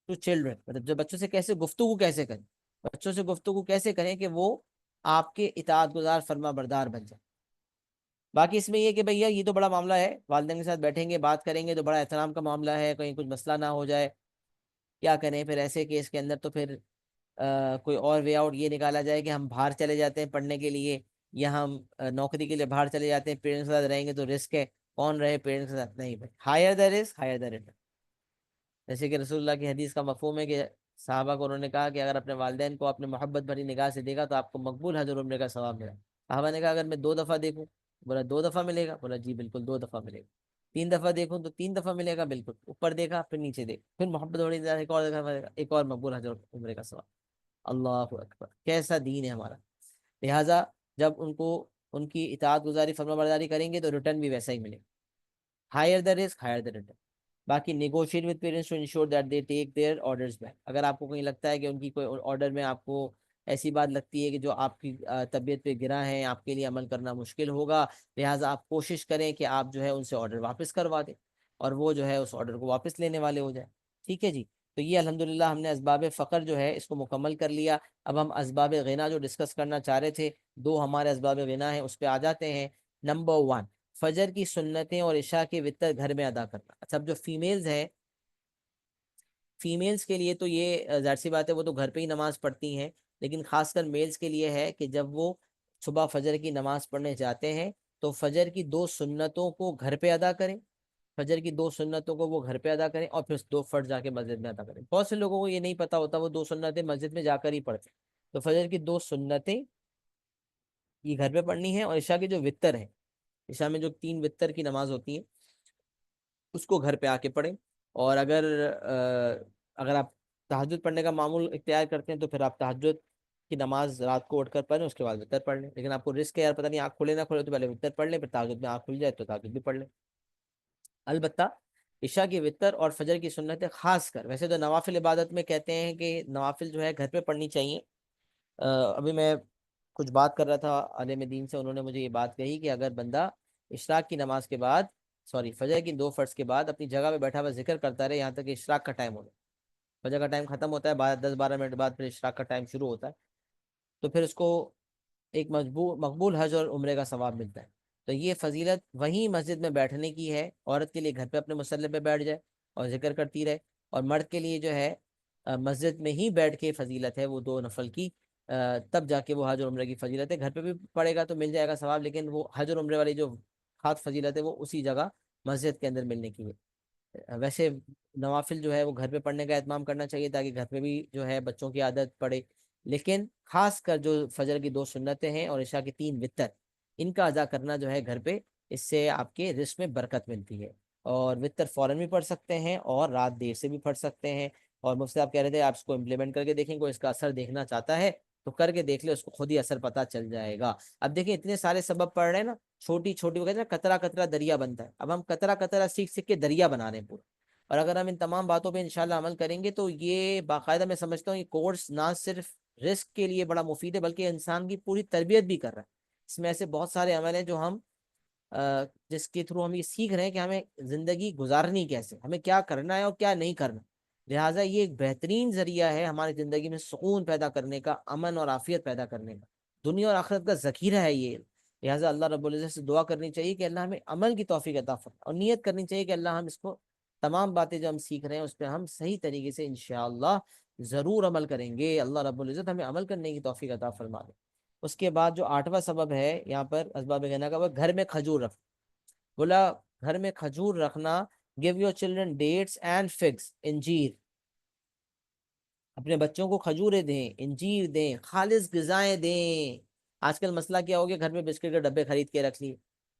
to children, مطلب جو بچوں سے کیسے گفتگو کیسے کریں, بچوں سے گفتگو کیسے کریں کہ وہ آپ کے اطاعت گزار فرما بردار بن جائے. باقی اس میں یہ کہ بھیا یہ تو بڑا معاملہ ہے, والدین کے ساتھ بیٹھیں گے بات کریں گے تو بڑا احترام کا معاملہ ہے, کہیں کچھ مسئلہ نہ ہو جائے. کیا کریں پھر ایسے کیس کے اندر؟ تو پھر کوئی اور وے آؤٹ یہ نکالا جائے کہ ہم باہر چلے جاتے ہیں پڑھنے کے لیے, یا ہم نوکری کے لیے باہر چلے جاتے ہیں. پیرنٹس کے ساتھ رہیں گے تو رسک ہے, کون رہے پیرنٹس کے ساتھ؟ نہیں بھائی, higher the risk higher the return. جیسے کہ رسول اللہ کی حدیث کا مفہوم ہے کہ صحابہ کو انہوں نے کہا کہ اگر اپنے والدین کو اپنے محبت بھری نگاہ سے دیکھا تو آپ کو مقبول حج اور عمرے کا ثواب ملا. صحابہ نے کہا اگر میں 2 دفعہ دیکھوں, بولا 2 دفعہ ملے گا, بولا جی بالکل 2 دفعہ ملے گا. 3 دفعہ دیکھوں تو 3 دفعہ ملے گا, بالکل. اوپر دیکھا پھر نیچے دیکھا, پھر محبت بڑی نگاہ سے ایک اور دفعہ ملے گا, ایک اور مقبول حج اور عمرے کا ثواب. اللہ اکبر, کیسا دین ہے ہمارا. لہٰذا جب ان کو ان کی اطاعت گزاری فرما برداری کریں گے تو ریٹرن بھی ویسا ہی ملے گا. Higher the risk higher the return. باقی negotiate with parents to ensure that they take their orders back. اگر آپ کو کہیں لگتا ہے کہ ان کی کوئی آرڈر میں آپ کو ایسی بات لگتی ہے کہ جو آپ کی طبیعت پہ گرا ہے, آپ کے لیے عمل کرنا مشکل ہوگا, لہٰذا آپ کوشش کریں کہ آپ جو ہے ان سے آرڈر واپس کروا دیں اور وہ جو ہے اس آرڈر کو واپس لینے والے ہو جائیں. ٹھیک ہے جی. تو یہ الحمدللہ ہم نے اسباب فقر جو ہے اس کو مکمل کر لیا. اب ہم اسباب غنا جو ڈسکس کرنا چاہ رہے تھے, 2 ہمارے اسباب غنا ہیں, اس پہ آ جاتے ہیں. نمبر 1, فجر کی سنتیں اور عشاء کے وتر گھر میں ادا کرنا. اچھا, اب جو فیمیلز ہیں, فیمیلز کے لیے تو یہ ظاہر سی بات ہے وہ تو گھر پہ ہی نماز پڑھتی ہیں, لیکن خاص کر میلز کے لیے ہے کہ جب وہ صبح فجر کی نماز پڑھنے جاتے ہیں تو فجر کی 2 سنتوں کو گھر پہ ادا کریں. فجر کی 2 سنتوں کو وہ گھر پہ ادا کریں اور پھر 2 فرض جا کے مسجد میں ادا کریں. بہت سے لوگوں کو یہ نہیں پتا ہوتا, وہ 2 سنتیں مسجد میں جا کر ہی پڑھتے. تو فجر کی 2 سنتیں یہ گھر پہ پڑھنی ہے, اور عشاء کی جو وتر ہے, عشاء میں جو 3 وتر کی نماز ہوتی ہے اس کو گھر پہ آ کے پڑھیں. اور اگر آپ تہجد پڑھنے کا معمول اختیار کرتے ہیں تو پھر آپ تہجد کی نماز رات کو اٹھ کر پڑھیں, اس کے بعد وتر پڑھ لیں. لیکن آپ کو رسک ہے یار, پتہ نہیں آنکھ کھلے نہ کھلے, تو پہلے وتر پڑھ لیں, پھر تہجد میں آنکھ کھل جائے تو تہجد بھی پڑھ لیں. البتہ عشاء کی وتر اور فجر کی سنتیں خاص کر, ویسے تو نوافل عبادت میں کہتے ہیں کہ نوافل جو ہے گھر پہ پڑھنی چاہیے. ابھی میں کچھ بات کر رہا تھا عالم دین سے, انہوں نے مجھے یہ بات کہی کہ اگر بندہ اشراق کی نماز کے بعد, فجر کی 2 فرض کے بعد اپنی جگہ پہ بیٹھا ہوا ذکر کرتا رہے یہاں تک کہ اشراق کا ٹائم ہو جائے. فجر کا ٹائم ختم ہوتا ہے, 10-12 منٹ بعد پھر اشراق کا ٹائم شروع ہوتا ہے, تو پھر اس کو ایک مقبول حج اور عمرے کا ثواب ملتا ہے. تو یہ فضیلت وہیں مسجد میں بیٹھنے کی ہے. عورت کے لیے گھر پہ اپنے مصلی پہ بیٹھ جائے اور ذکر کرتی رہے, اور مرد کے لیے جو ہے مسجد میں ہی بیٹھ کے فضیلت ہے وہ 2 نفل کی, تب جا کے وہ حج اور عمرے کی فضیلت ہے. گھر پہ بھی پڑھے گا تو مل جائے گا ثواب, لیکن وہ حج اور عمرے والی جو خاص فضیلت ہے وہ اسی جگہ مسجد کے اندر ملنے کی ہے. ویسے نوافل جو ہے وہ گھر پہ پڑھنے کا اہتمام کرنا چاہیے تاکہ گھر پہ بھی جو ہے بچوں کی عادت پڑے, لیکن خاص کر جو فجر کی 2 سنتیں ہیں اور عشاء کی 3 وتر, ان کا ادا کرنا جو ہے گھر پہ, اس سے آپ کے رزق میں برکت ملتی ہے. اور وتر فوراً بھی پڑھ سکتے ہیں اور رات دیر سے بھی پڑھ سکتے ہیں. اور مجھ سے آپ کہہ رہے تھے آپ اس کو امپلیمنٹ کر کے دیکھیں, کوئی اس کا اثر دیکھنا چاہتا ہے تو کر کے دیکھ لے، اس کو خود ہی اثر پتہ چل جائے گا۔ اب دیکھیں اتنے سارے سبب پڑھ رہے ہیں نا، چھوٹی چھوٹی، وہ کہتے ہیں قطرہ قطرہ دریا بنتا ہے، اب ہم قطرہ قطرہ سیکھ سیکھ کے دریا بنا رہے ہیں پورا۔ اور اگر ہم ان تمام باتوں پہ انشاءاللہ عمل کریں گے تو یہ باقاعدہ میں سمجھتا ہوں یہ کورس نہ صرف رزق کے لیے بڑا مفید ہے بلکہ انسان کی پوری تربیت بھی کر رہا ہے۔ اس میں ایسے بہت سارے عمل ہیں جو ہم جس کے تھرو ہم یہ سیکھ رہے ہیں کہ ہمیں زندگی گزارنی کیسے، ہمیں کیا کرنا ہے اور کیا نہیں کرنا۔ لہٰذا یہ ایک بہترین ذریعہ ہے ہماری زندگی میں سکون پیدا کرنے کا، امن اور عافیت پیدا کرنے کا، دنیا اور آخرت کا ذخیرہ ہے یہ۔ لہٰذا اللہ رب العزت سے دعا کرنی چاہیے کہ اللہ ہمیں عمل کی توفیق عطا فرمائے، اور نیت کرنی چاہیے کہ اللہ ہم اس کو، تمام باتیں جو ہم سیکھ رہے ہیں اس پہ ہم صحیح طریقے سے انشاءاللہ ضرور عمل کریں گے۔ اللہ رب العزت ہمیں عمل کرنے کی توفیق عطا فرما دے۔ اس کے بعد جو 8واں سبب ہے یہاں پر اسباب غنا کا، وہ گھر میں کھجور رکھ، بولا گھر میں کھجور رکھنا، give your children dates and figs، انجیر، اپنے بچوں کو کھجوریں دیں، انجیر دیں، خالص غذائیں دیں۔ آج کل مسئلہ کیا ہو گیا، گھر میں بسکٹ کے ڈبے خرید کے رکھ لیے،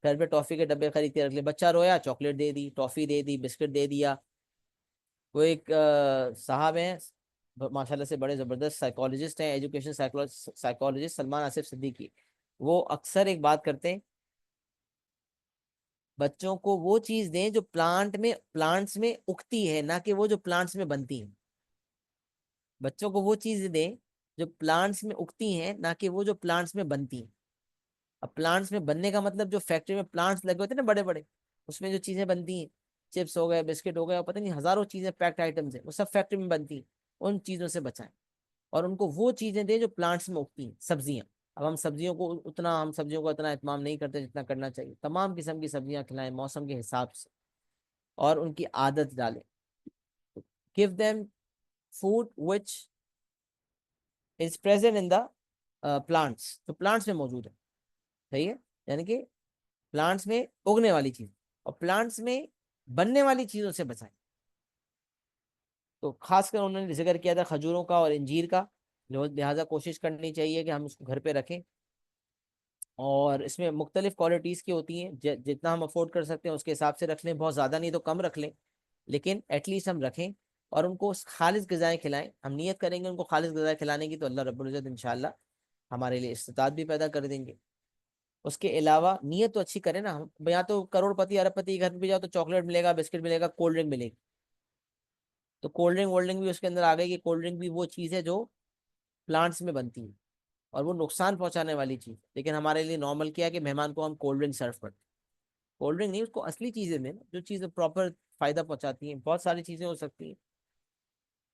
گھر پہ ٹافی کے ڈبے خرید کے رکھ لیے، بچہ رویا چاکلیٹ دے دی، ٹافی دے دی، بسکٹ دے دیا۔ وہ ایک صاحب ہیں ماشاءاللہ سے بڑے زبردست سائیکالوجسٹ ہیں، ایجوکیشن سائیکالوجسٹ، سلمان آصف صدیقی، وہ اکثر ایک بات کرتے ہیں، بچوں کو وہ چیز دیں جو پلانٹس میں اگتی ہے، نہ کہ وہ جو پلانٹس میں بنتی ہیں۔ بچوں کو وہ چیز دیں جو پلانٹس میں اگتی ہیں، نہ کہ وہ جو پلانٹس میں بنتی ہیں۔ اب پلانٹس میں بننے کا مطلب جو فیکٹری میں پلانٹس لگے ہوتے ہیں نا بڑے بڑے، اس میں جو چیزیں بنتی ہیں، چپس ہو گئے، بسکٹ ہو گئے، اور پتہ نہیں ہزاروں چیزیں پیکڈ آئٹمس ہیں، وہ سب فیکٹری میں بنتی ہیں، ان چیزوں سے بچائیں، اور ان کو وہ چیزیں دیں جو پلانٹس میں اگتی ہیں۔ سبزیاں، اب ہم سبزیوں کو اتنا اہتمام نہیں کرتے جتنا کرنا چاہیے، تمام قسم کی سبزیاں کھلائیں موسم کے حساب سے، اور ان کی عادت ڈالیں۔ give them food which is present in the plants، تو پلانٹس میں موجود ہے، صحیح ہے، یعنی کہ پلانٹس میں اگنے والی چیز، اور پلانٹس میں بننے والی چیزوں سے بچائیں۔ تو خاص کر انہوں نے ذکر کیا تھا کھجوروں کا اور انجیر کا، لہٰذا کوشش کرنی چاہیے کہ ہم اس کو گھر پہ رکھیں، اور اس میں مختلف کوالٹیز کی ہوتی ہیں، جتنا ہم افورڈ کر سکتے ہیں اس کے حساب سے رکھ لیں، بہت زیادہ نہیں تو کم رکھ لیں، لیکن ایٹ لیسٹ ہم رکھیں، اور ان کو خالص غذائیں کھلائیں۔ ہم نیت کریں گے ان کو خالص غذائیں کھلانے کی تو اللہ رب العزت انشاءاللہ ہمارے لیے استطاعت بھی پیدا کر دیں گے۔ اس کے علاوہ نیت تو اچھی کریں نا، ہم یا تو کروڑ پتی ارب پتی کے گھر پہ جاؤ تو چاکلیٹ ملے گا، بسکٹ ملے گا، کولڈ ڈرنک ملے گی، تو کولڈ ڈرنک وولڈ ڈرنک بھی اس کے اندر آ گئی کہ کولڈ ڈرنک بھی وہ چیز ہے جو پلانٹس میں بنتی ہے، اور وہ نقصان پہنچانے والی چیز، لیکن ہمارے لیے نارمل کیا ہے کہ مہمان کو ہم کولڈ ڈرنک سرو کرتے ہیں، کولڈ ڈرنک نہیں، اس کو اصلی چیزیں دیں جو چیزیں پراپر فائدہ پہنچاتی ہیں، بہت ساری چیزیں ہو سکتی ہیں،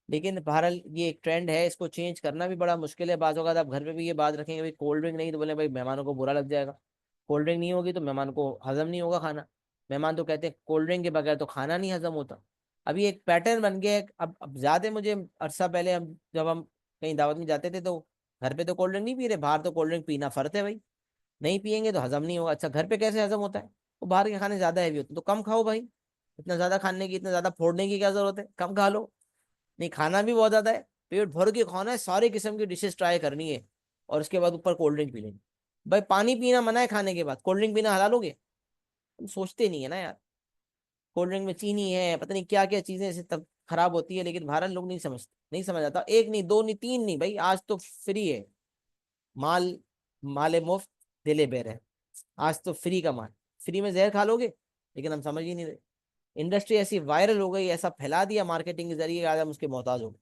لیکن بہرحال یہ ایک ٹرینڈ ہے، اس کو چینج کرنا بھی بڑا مشکل ہے۔ بعض اوقات آپ گھر پہ بھی یہ بات رکھیں گے بھائی کولڈ ڈرنک نہیں، تو بولے بھائی مہمانوں کو برا لگ جائے گا، کولڈ ڈرنک نہیں ہوگی تو مہمان کو ہضم نہیں ہوگا کھانا، مہمان تو کہتے ہیں کولڈ ڈرنک کے بغیر تو کھانا نہیں ہضم ہوتا۔ ابھی ایک پیٹرن بن گیا ہے، اب زیادہ مجھے عرصہ پہلے جب ہم کہیں دعوت میں جاتے تھے تو گھر پہ تو کولڈ ڈرنک نہیں پی رہے، باہر تو کولڈ ڈرنک پینا فرض ہے بھائی، نہیں پیئیں گے تو ہضم نہیں ہوگا۔ اچھا گھر پہ کیسے ہضم ہوتا ہے؟ وہ باہر کے کھانے زیادہ ہیوی ہوتے ہیں، تو کم کھاؤ بھائی، اتنا زیادہ کھانے کی، اتنا زیادہ پھوڑنے کی کیا ضرورت ہے، کم کھا لو۔ نہیں کھانا بھی بہت زیادہ ہے، پیٹ بھر کے کھانا ہے، ساری قسم کی ڈشز ٹرائی کرنی ہے، اور اس کے بعد اوپر کولڈ ڈرنک پی لیں گے۔ بھائی پانی پینا منع ہے کھانے کے بعد، کولڈ ڈرنک پینا حلال ہو گیا؟ تم سوچتے نہیں ہے نا یار، کولڈ ڈرنک میں چینی ہے، پتہ نہیں کیا کیا چیزیں اسے تب خراب ہوتی ہے، لیکن بھارت لوگ نہیں سمجھتے، نہیں سمجھ آتا۔ ایک نہیں، دو نہیں، تین نہیں، بھائی آج تو فری ہے مال، مال مفت دلے بیر ہے، آج تو فری کا مال، فری میں زہر کھا لو گے، لیکن ہم سمجھ ہی نہیں رہے۔ انڈسٹری ایسی وائرل ہو گئی، ایسا پھیلا دیا مارکیٹنگ کے ذریعے، آج ہم اس کے محتاج ہو گئے۔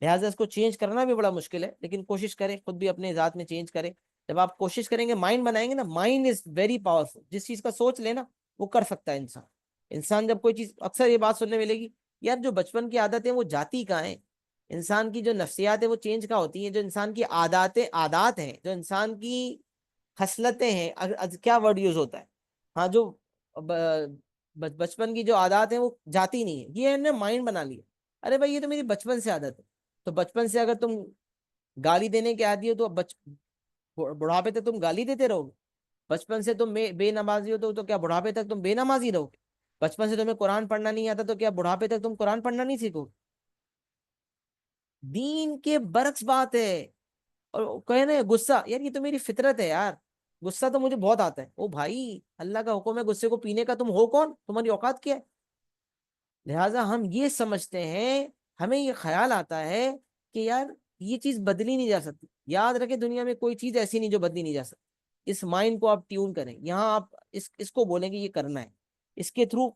لہٰذا اس کو چینج کرنا بھی بڑا مشکل ہے، لیکن کوشش کریں، خود بھی اپنے ذات میں چینج کریں۔ جب آپ کوشش کریں گے، مائنڈ بنائیں گے نا، مائنڈ از ویری پاورفل، جس چیز کا سوچ لے نا وہ کر سکتا ہے انسان۔ انسان جب کوئی چیز، اکثر یہ بات سننے ملے گی، یار جو بچپن کی عادتیں وہ جاتی کہاں ہیں، انسان کی جو نفسیات ہے وہ چینج کہاں ہوتی ہیں، جو انسان کی عادات ہیں، جو انسان کی خصلتیں ہیں، کیا ورڈ یوز ہوتا ہے، ہاں جو بچپن کی جو عادات ہیں وہ جاتی نہیں ہے، یہ ہم نے مائنڈ بنا لیا۔ ارے بھائی یہ تو میری بچپن سے عادت ہے، تو بچپن سے اگر تم گالی دینے کے عادی ہو تو بڑھاپے تک تم گالی دیتے رہو گے؟ بچپن سے تم بے نمازی ہو تو کیا بڑھاپے تک تم بے نمازی رہو گے؟ بچپن سے تمہیں قرآن پڑھنا نہیں آتا تو کیا بڑھاپے تک تم قرآن پڑھنا نہیں سیکھو گے؟ دین کے برعکس بات ہے۔ اور کہے نا غصہ، یار یہ تو میری فطرت ہے یار، غصہ تو مجھے بہت آتا ہے، او بھائی اللہ کا حکم ہے غصے کو پینے کا، تم ہو کون، تمہاری اوقات کیا ہے؟ لہٰذا ہم یہ سمجھتے ہیں، ہمیں یہ خیال آتا ہے کہ یار یہ چیز بدلی نہیں جا سکتی. یاد رکھیں دنیا میں کوئی چیز ایسی نہیں جو بدلی نہیں جا سکتی. اس مائنڈ کو آپ ٹیون کریں. یہاں آپ اس کو بولیں کہ یہ کرنا ہے, اس کے تھرو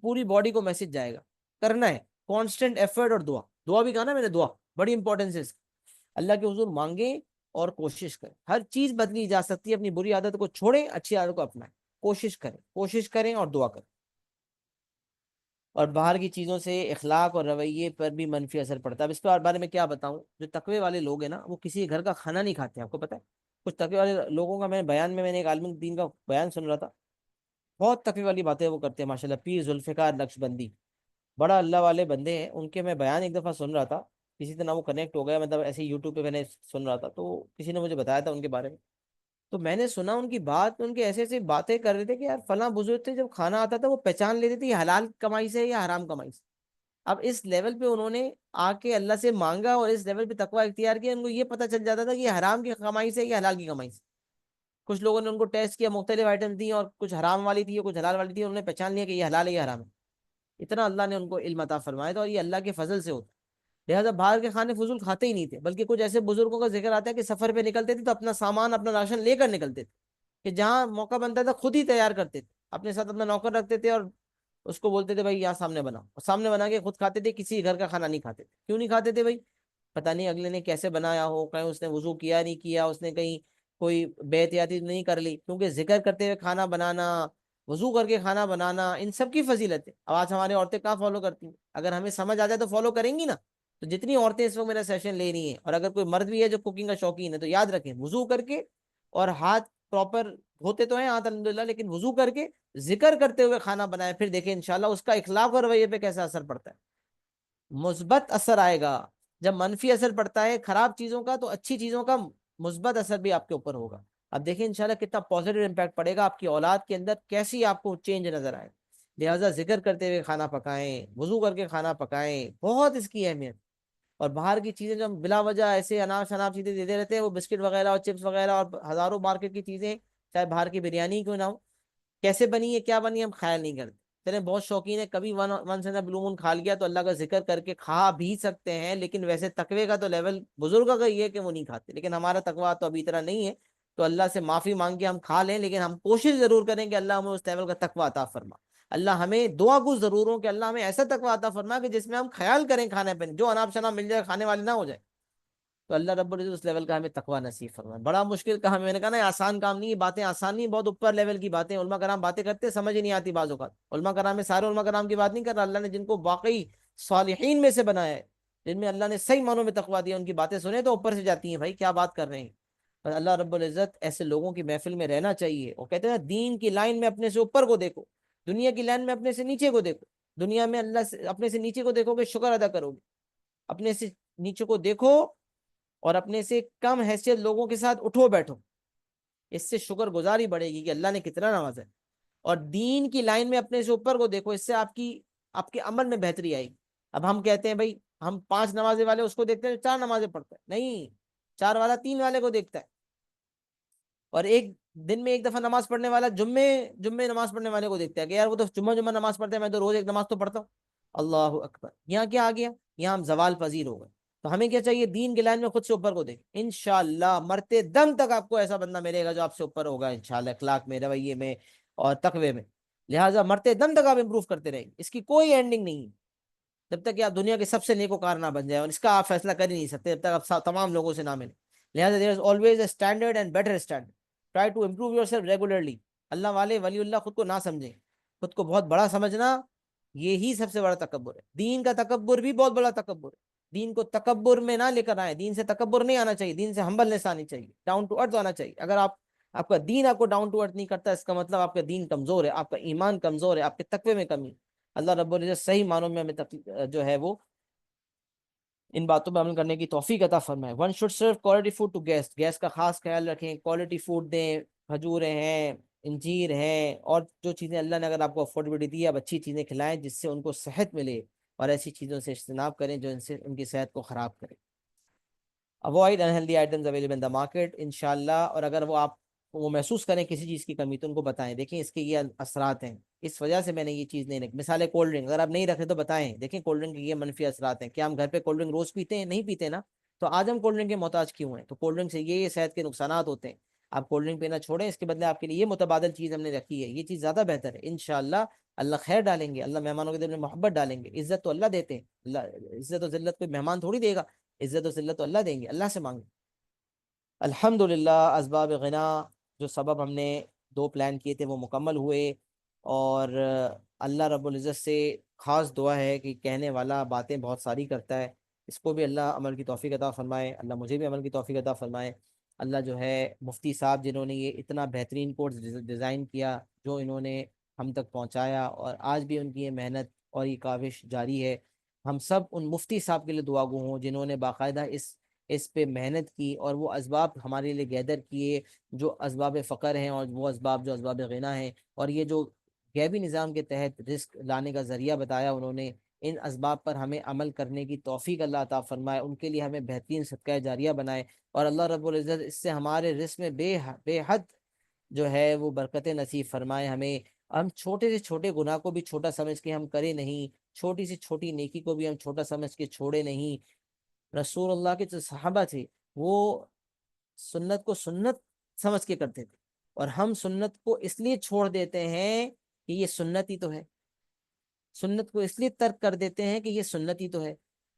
پوری باڈی کو میسج جائے گا, کرنا ہے. کانسٹنٹ ایفرٹ اور دعا, دعا بھی کہا نا میں نے, دعا بڑی امپورٹنس ہے اس کی. اللہ کے حضور مانگیں اور کوشش کریں. ہر چیز بدلی جا سکتی ہے. اپنی بری عادت کو چھوڑیں, اچھی عادت کو اپنائیں. کوشش کریں اور دعا کریں. اور باہر کی چیزوں سے اخلاق اور رویے پر بھی منفی اثر پڑتا ہے. اب اس کے بارے میں کیا بتاؤں. جو تقوی والے لوگ ہیں نا, وہ کسی گھر کا کھانا نہیں کھاتے. آپ کو پتا ہے کچھ تقوی والے لوگوں کا, میں نے ایک عالم دین کا بیان سن رہا تھا, بہت تقوی والی باتیں وہ کرتے ہیں ماشاء اللہ. پیر ذوالفقار نقشبندی, بڑا اللہ والے بندے ہیں. ان کے میں بیان ایک دفعہ سن رہا تھا, کسی طرح وہ کنیکٹ ہو گیا, مطلب ایسے یوٹیوب پہ میں نے سن رہا تھا, تو کسی نے مجھے بتایا تھا ان کے بارے میں. تو میں نے سنا ان کی بات, ان کے ایسے ایسے باتیں کر رہے تھے کہ یار فلاں بزرگ تھے, جب کھانا آتا تھا وہ پہچان لیتے تھے یہ حلال کمائی سے یا حرام کمائی سے. اب اس لیول پہ انہوں نے آ کے اللہ سے مانگا اور اس لیول پہ تقوی اختیار کیا, ان کو یہ پتہ چل جاتا تھا کہ یہ حرام کی کمائی سے یا حلال کی کمائی سے. کچھ لوگوں نے ان کو ٹیسٹ کیا, مختلف آئٹم دی, اور کچھ حرام والی تھی اور کچھ حلال والی تھی, انہوں نے پہچان لیا کہ یہ حلال ہے یہ حرام ہے. اتنا اللہ نے ان کو علم عطا فرمایا تھا, اور یہ اللہ کے فضل سے ہوتا. لہٰذا باہر کے کھانے فضول کھاتے ہی نہیں تھے. بلکہ کچھ ایسے بزرگوں کا ذکر آتا ہے کہ سفر پہ نکلتے تھے تو اپنا سامان, اپنا راشن لے کر نکلتے تھے, کہ جہاں موقع بنتا تھا خود ہی تیار کرتے تھے, اپنے ساتھ اپنا نوکر رکھتے تھے اور اس کو بولتے تھے بھائی یہاں سامنے بناؤ, اور سامنے بنا کے خود کھاتے تھے. کسی گھر کا کھانا نہیں کھاتے تھے. کیوں نہیں کھاتے تھے بھائی؟ پتہ نہیں اگلے نے کیسے بنایا ہو, کہیں اس نے وضو کیا نہیں کیا, اس نے کہیں کوئی بے احتیاطی نہیں کر لی. کیونکہ ذکر کرتے ہوئے کھانا بنانا, وضو کر کے کھانا بنانا, ان سب کی فضیلت ہے. اب آج ہماری عورتیں کہاں فالو کرتی ہیں؟ اگر ہمیں سمجھ آ جائے تو فالو کریں گی نا. تو جتنی عورتیں اس وقت میرا سیشن لے رہی ہیں, اور اگر کوئی مرد بھی ہے جو کوکنگ کا شوقین ہے, تو یاد رکھیں وضو کر کے, اور ہاتھ پراپر دھوتے تو ہیں ہاتھ الحمدللہ, لیکن وضو کر کے ذکر کرتے ہوئے کھانا بنائے. پھر دیکھیں انشاءاللہ اس کا اخلاق اور رویے پہ کیسا اثر پڑتا ہے. مثبت اثر آئے گا. جب منفی اثر پڑتا ہے خراب چیزوں کا, تو اچھی چیزوں کا مثبت اثر بھی آپ کے اوپر ہوگا. اب دیکھیں انشاءاللہ کتنا پازیٹیو امپیکٹ پڑے گا آپ کی اولاد کے اندر, کیسی آپ کو چینج نظر آئے. لہٰذا ذکر کرتے ہوئے کھانا پکائیں, وضو کر کے کھانا پکائیں, بہت اس کی اہمیت. اور باہر کی چیزیں جو ہم بلا وجہ ایسے اناپ شناپ چیزیں دیتے رہتے ہیں, وہ بسکٹ وغیرہ اور چپس وغیرہ اور ہزاروں مارکیٹ کی چیزیں, چاہے باہر کی بریانی کیوں نہ ہو, کیسے بنی ہے کیا بنی ہے ہم خیال نہیں کرتے. چلے بہت شوقین ہے, کبھی ونس ان بلو مون کھا لیا تو اللہ کا ذکر کر کے کھا بھی سکتے ہیں. لیکن ویسے تقوی کا تو لیول بزرگوں کا یہ ہے کہ وہ نہیں کھاتے, لیکن ہمارا تقوی تو ابھی طرح نہیں ہے. تو اللہ سے معافی مانگ کے ہم کھا لیں, لیکن ہم کوشش ضرور کریں کہ اللہ ہمیں اس لیول کا تقوی عطا فرما. اللہ ہمیں دعا کو ضرور ہو کہ اللہ ہمیں ایسا تقوی عطا فرما کہ جس میں ہم خیال کریں کھانے پہ, جو اناپ شناپ مل جائے کھانے والے نہ ہو جائے. تو اللہ رب العزت اس لیول کا ہمیں تقوی نصیب فرمائے. بڑا مشکل کام, میں نے کہا نا آسان کام نہیں, باتیں آسان نہیں, بہت اوپر لیول کی باتیں. علماء کرام باتیں کرتے سمجھ ہی نہیں آتی بعض اوقات. علماء کرام میں سارے علماء کرام کی بات نہیں کر رہا, اللہ نے جن کو واقعی صالحین میں سے بنایا ہے, جن میں اللہ نے صحیح معنوں میں تقوی دیا, ان کی باتیں سنیں تو اوپر سے جاتی ہیں, بھائی کیا بات کر رہے ہیں. اور اللہ رب العزت ایسے لوگوں کی محفل میں رہنا چاہیے. اور کہتے ہیں دین کی لائن میں اپنے سے اوپر کو دیکھو, دنیا کی لائن میں اپنے سے نیچے کو دیکھو. دنیا میں اللہ سے اپنے سے نیچے کو دیکھو گے شکر ادا کرو گے, اپنے سے نیچے کو دیکھو اور اپنے سے کم حیثیت لوگوں کے ساتھ اٹھو بیٹھو. اس سے شکر گزاری بڑھے گی کہ اللہ نے کتنا نوازا ہے. اور دین کی لائن میں اپنے سے اوپر کو دیکھو, اس سے آپ کے عمل میں بہتری آئے گی. اب ہم کہتے ہیں بھائی ہم 5 نمازیں والے اس کو دیکھتے ہیں 4 نمازیں پڑھتا ہے, نہیں, 4 والا 3 والے کو دیکھتا ہے. اور ایک دن میں ایک دفعہ نماز پڑھنے والا جمعے نماز پڑھنے والے کو دیکھتا ہے کہ یار وہ تو جمعہ نماز پڑھتا ہے, میں تو روز ایک نماز تو پڑھتا ہوں. اللہ اکبر. یہاں کیا آ گیا, یہاں ہم زوال پذیر ہو گئے. تو ہمیں کیا چاہیے, دین کی لائن میں خود سے اوپر کو دیکھ. انشاءاللہ مرتے دم تک آپ کو ایسا بندہ ملے گا جو آپ سے اوپر ہوگا انشاءاللہ, اخلاق میں, رویے میں اور تقوی میں. لہٰذا مرتے دم تک آپ امپروو کرتے رہیں گے, اس کی کوئی اینڈنگ نہیں ہے. جب تک کہ آپ دنیا کے سب سے نیکوکار نہ بن جائے, اور اس کا آپ فیصلہ کر ہی نہیں سکتے جب تک آپ تمام لوگوں سے نہ ملیں. لہٰذا there is always a standard and better standard. Try to improve yourself regularly. اللہ والے ولی اللہ خود کو نہ سمجھیں, خود کو بہت بڑا سمجھنا یہی سب سے بڑا تکبر ہے. دین کا تکبر بھی بہت بڑا تکبر ہے. دین کو تکبر میں نہ لے کر آئے, دین سے تکبر نہیں آنا چاہیے, دین سے ہمبلنس آنی چاہیے, ڈاؤن ٹو ارتھ آنا چاہیے. اگر آپ کا دین آپ کو ڈاؤن ٹو ارتھ نہیں کرتا, اس کا مطلب آپ کا دین کمزور ہے, آپ کا ایمان کمزور ہے, آپ کے تقوی میں کمی. اللہ رب العزت صحیح معنوں میں ہمیں جو ہے وہ ان باتوں پہ عمل کرنے کی توفیق عطا فرمائے. One should serve quality food to guest. Guest کا خاص خیال رکھیں, کوالٹی فوڈ دیں, کھجوریں ہیں, انجیر ہیں, اور جو چیزیں اللہ نے اگر آپ کو افورڈیبلٹی دی ہے, اب اچھی چیزیں کھلائیں جس سے ان کو صحت ملے, اور ایسی چیزوں سے اجتناب کریں جو ان کی صحت کو خراب کرے. Avoid unhealthy items available in the market. انشاءاللہ, اور اگر وہ محسوس کریں کسی چیز کی کمی, تو ان کو بتائیں دیکھیں اس کے یہ اثرات ہیں, اس وجہ سے میں نے یہ چیز نہیں رکھی. مثال ہے کولڈ ڈرنک, اگر آپ نہیں رکھیں تو بتائیں دیکھیں کولڈ ڈرنک کے یہ منفی اثرات ہیں. کیا ہم گھر پہ کولڈ ڈرنک روز پیتے ہیں؟ نہیں پیتے نا. تو آج ہم کولڈ ڈرنک کے محتاج کیوں ہیں؟ تو کولڈ ڈرنک سے یہ صحت کے نقصانات ہوتے ہیں. آپ کولڈ ڈرنک پینا چھوڑیں، اس کے بدلے آپ کے لیے یہ متبادل چیز ہم نے رکھی ہے، یہ چیز زیادہ بہتر ہے. انشاءاللہ اللہ خیر ڈالیں گے، اللہ مہمانوں کے دل میں محبت ڈالیں گے. عزت تو اللہ دیتے ہیں، اللہ عزت و ذلت کوئی مہمان تھوڑی دے گا، عزت و ذلت تو اللہ دیں گے، اللہ سے مانگیں. الحمدللہ اسباب غنا، جو سبب ہم نے 2 پلان کیے تھے وہ مکمل ہوئے. اور اللہ رب العزت سے خاص دعا ہے کہ کہنے والا باتیں بہت ساری کرتا ہے، اس کو بھی اللہ عمل کی توفیق عطا فرمائے، اللہ مجھے بھی عمل کی توفیق عطا فرمائے. اللہ جو ہے مفتی صاحب جنہوں نے یہ اتنا بہترین کورس ڈیزائن کیا، جو انہوں نے ہم تک پہنچایا، اور آج بھی ان کی یہ محنت اور یہ کاوش جاری ہے. ہم سب ان مفتی صاحب کے لیے دعا گو ہوں جنہوں نے باقاعدہ اس پہ محنت کی اور وہ اسباب ہمارے لیے گیدر کیے، جو اسباب فقر ہیں اور وہ اسباب جو اسباب غنا ہیں، اور یہ جو غیبی نظام کے تحت رزق لانے کا ذریعہ بتایا انہوں نے. ان اسباب پر ہمیں عمل کرنے کی توفیق اللہ عطا فرمائے، ان کے لیے ہمیں بہترین صدقہ جاریہ بنائے، اور اللہ رب العزت اس سے ہمارے رزق میں بے حد جو ہے وہ برکت نصیب فرمائے ہمیں. ہم چھوٹے سے چھوٹے گناہ کو بھی چھوٹا سمجھ کے ہم کرے نہیں، چھوٹی سے چھوٹی نیکی کو بھی ہم چھوٹا سمجھ کے چھوڑے نہیں. رسول اللہ کے جو صحابہ تھے وہ سنت کو سنت سمجھ کے کرتے تھے، اور ہم سنت کو اس لیے چھوڑ دیتے ہیں کہ یہ سنت ہی تو ہے، سنت کو اس لیے ترک کر دیتے ہیں کہ یہ سنت ہی تو ہے.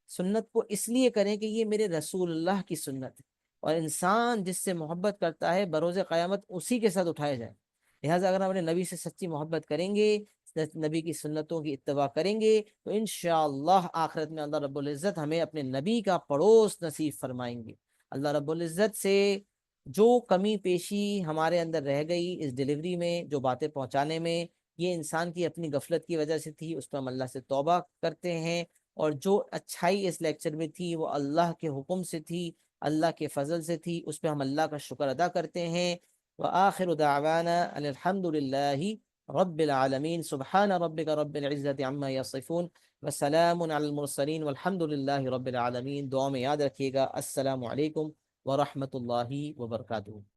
سنت کو اس لیے کریں کہ یہ میرے رسول اللہ کی سنت ہے، اور انسان جس سے محبت کرتا ہے بروز قیامت اسی کے ساتھ اٹھایا جائے. لہٰذا اگر ہم اپنے نبی سے سچی محبت کریں گے، نبی کی سنتوں کی اتباع کریں گے، تو انشاءاللہ آخرت میں اللہ رب العزت ہمیں اپنے نبی کا پڑوس نصیب فرمائیں گے. اللہ رب العزت سے جو کمی پیشی ہمارے اندر رہ گئی اس ڈیلیوری میں، جو باتیں پہنچانے میں، یہ انسان کی اپنی غفلت کی وجہ سے تھی، اس پہ ہم اللہ سے توبہ کرتے ہیں. اور جو اچھائی اس لیکچر میں تھی وہ اللہ کے حکم سے تھی، اللہ کے فضل سے تھی، اس پہ ہم اللہ کا شکر ادا کرتے ہیں. وآخر دعوانا ان الحمد للہ رب العالمین. سبحان ربک رب العزت عما یصفون وسلام علی المرسلین والحمد للہ رب العالمین. دعا میں یاد رکھیے گا. السلام علیکم ورحمۃ اللہ وبرکاتہ.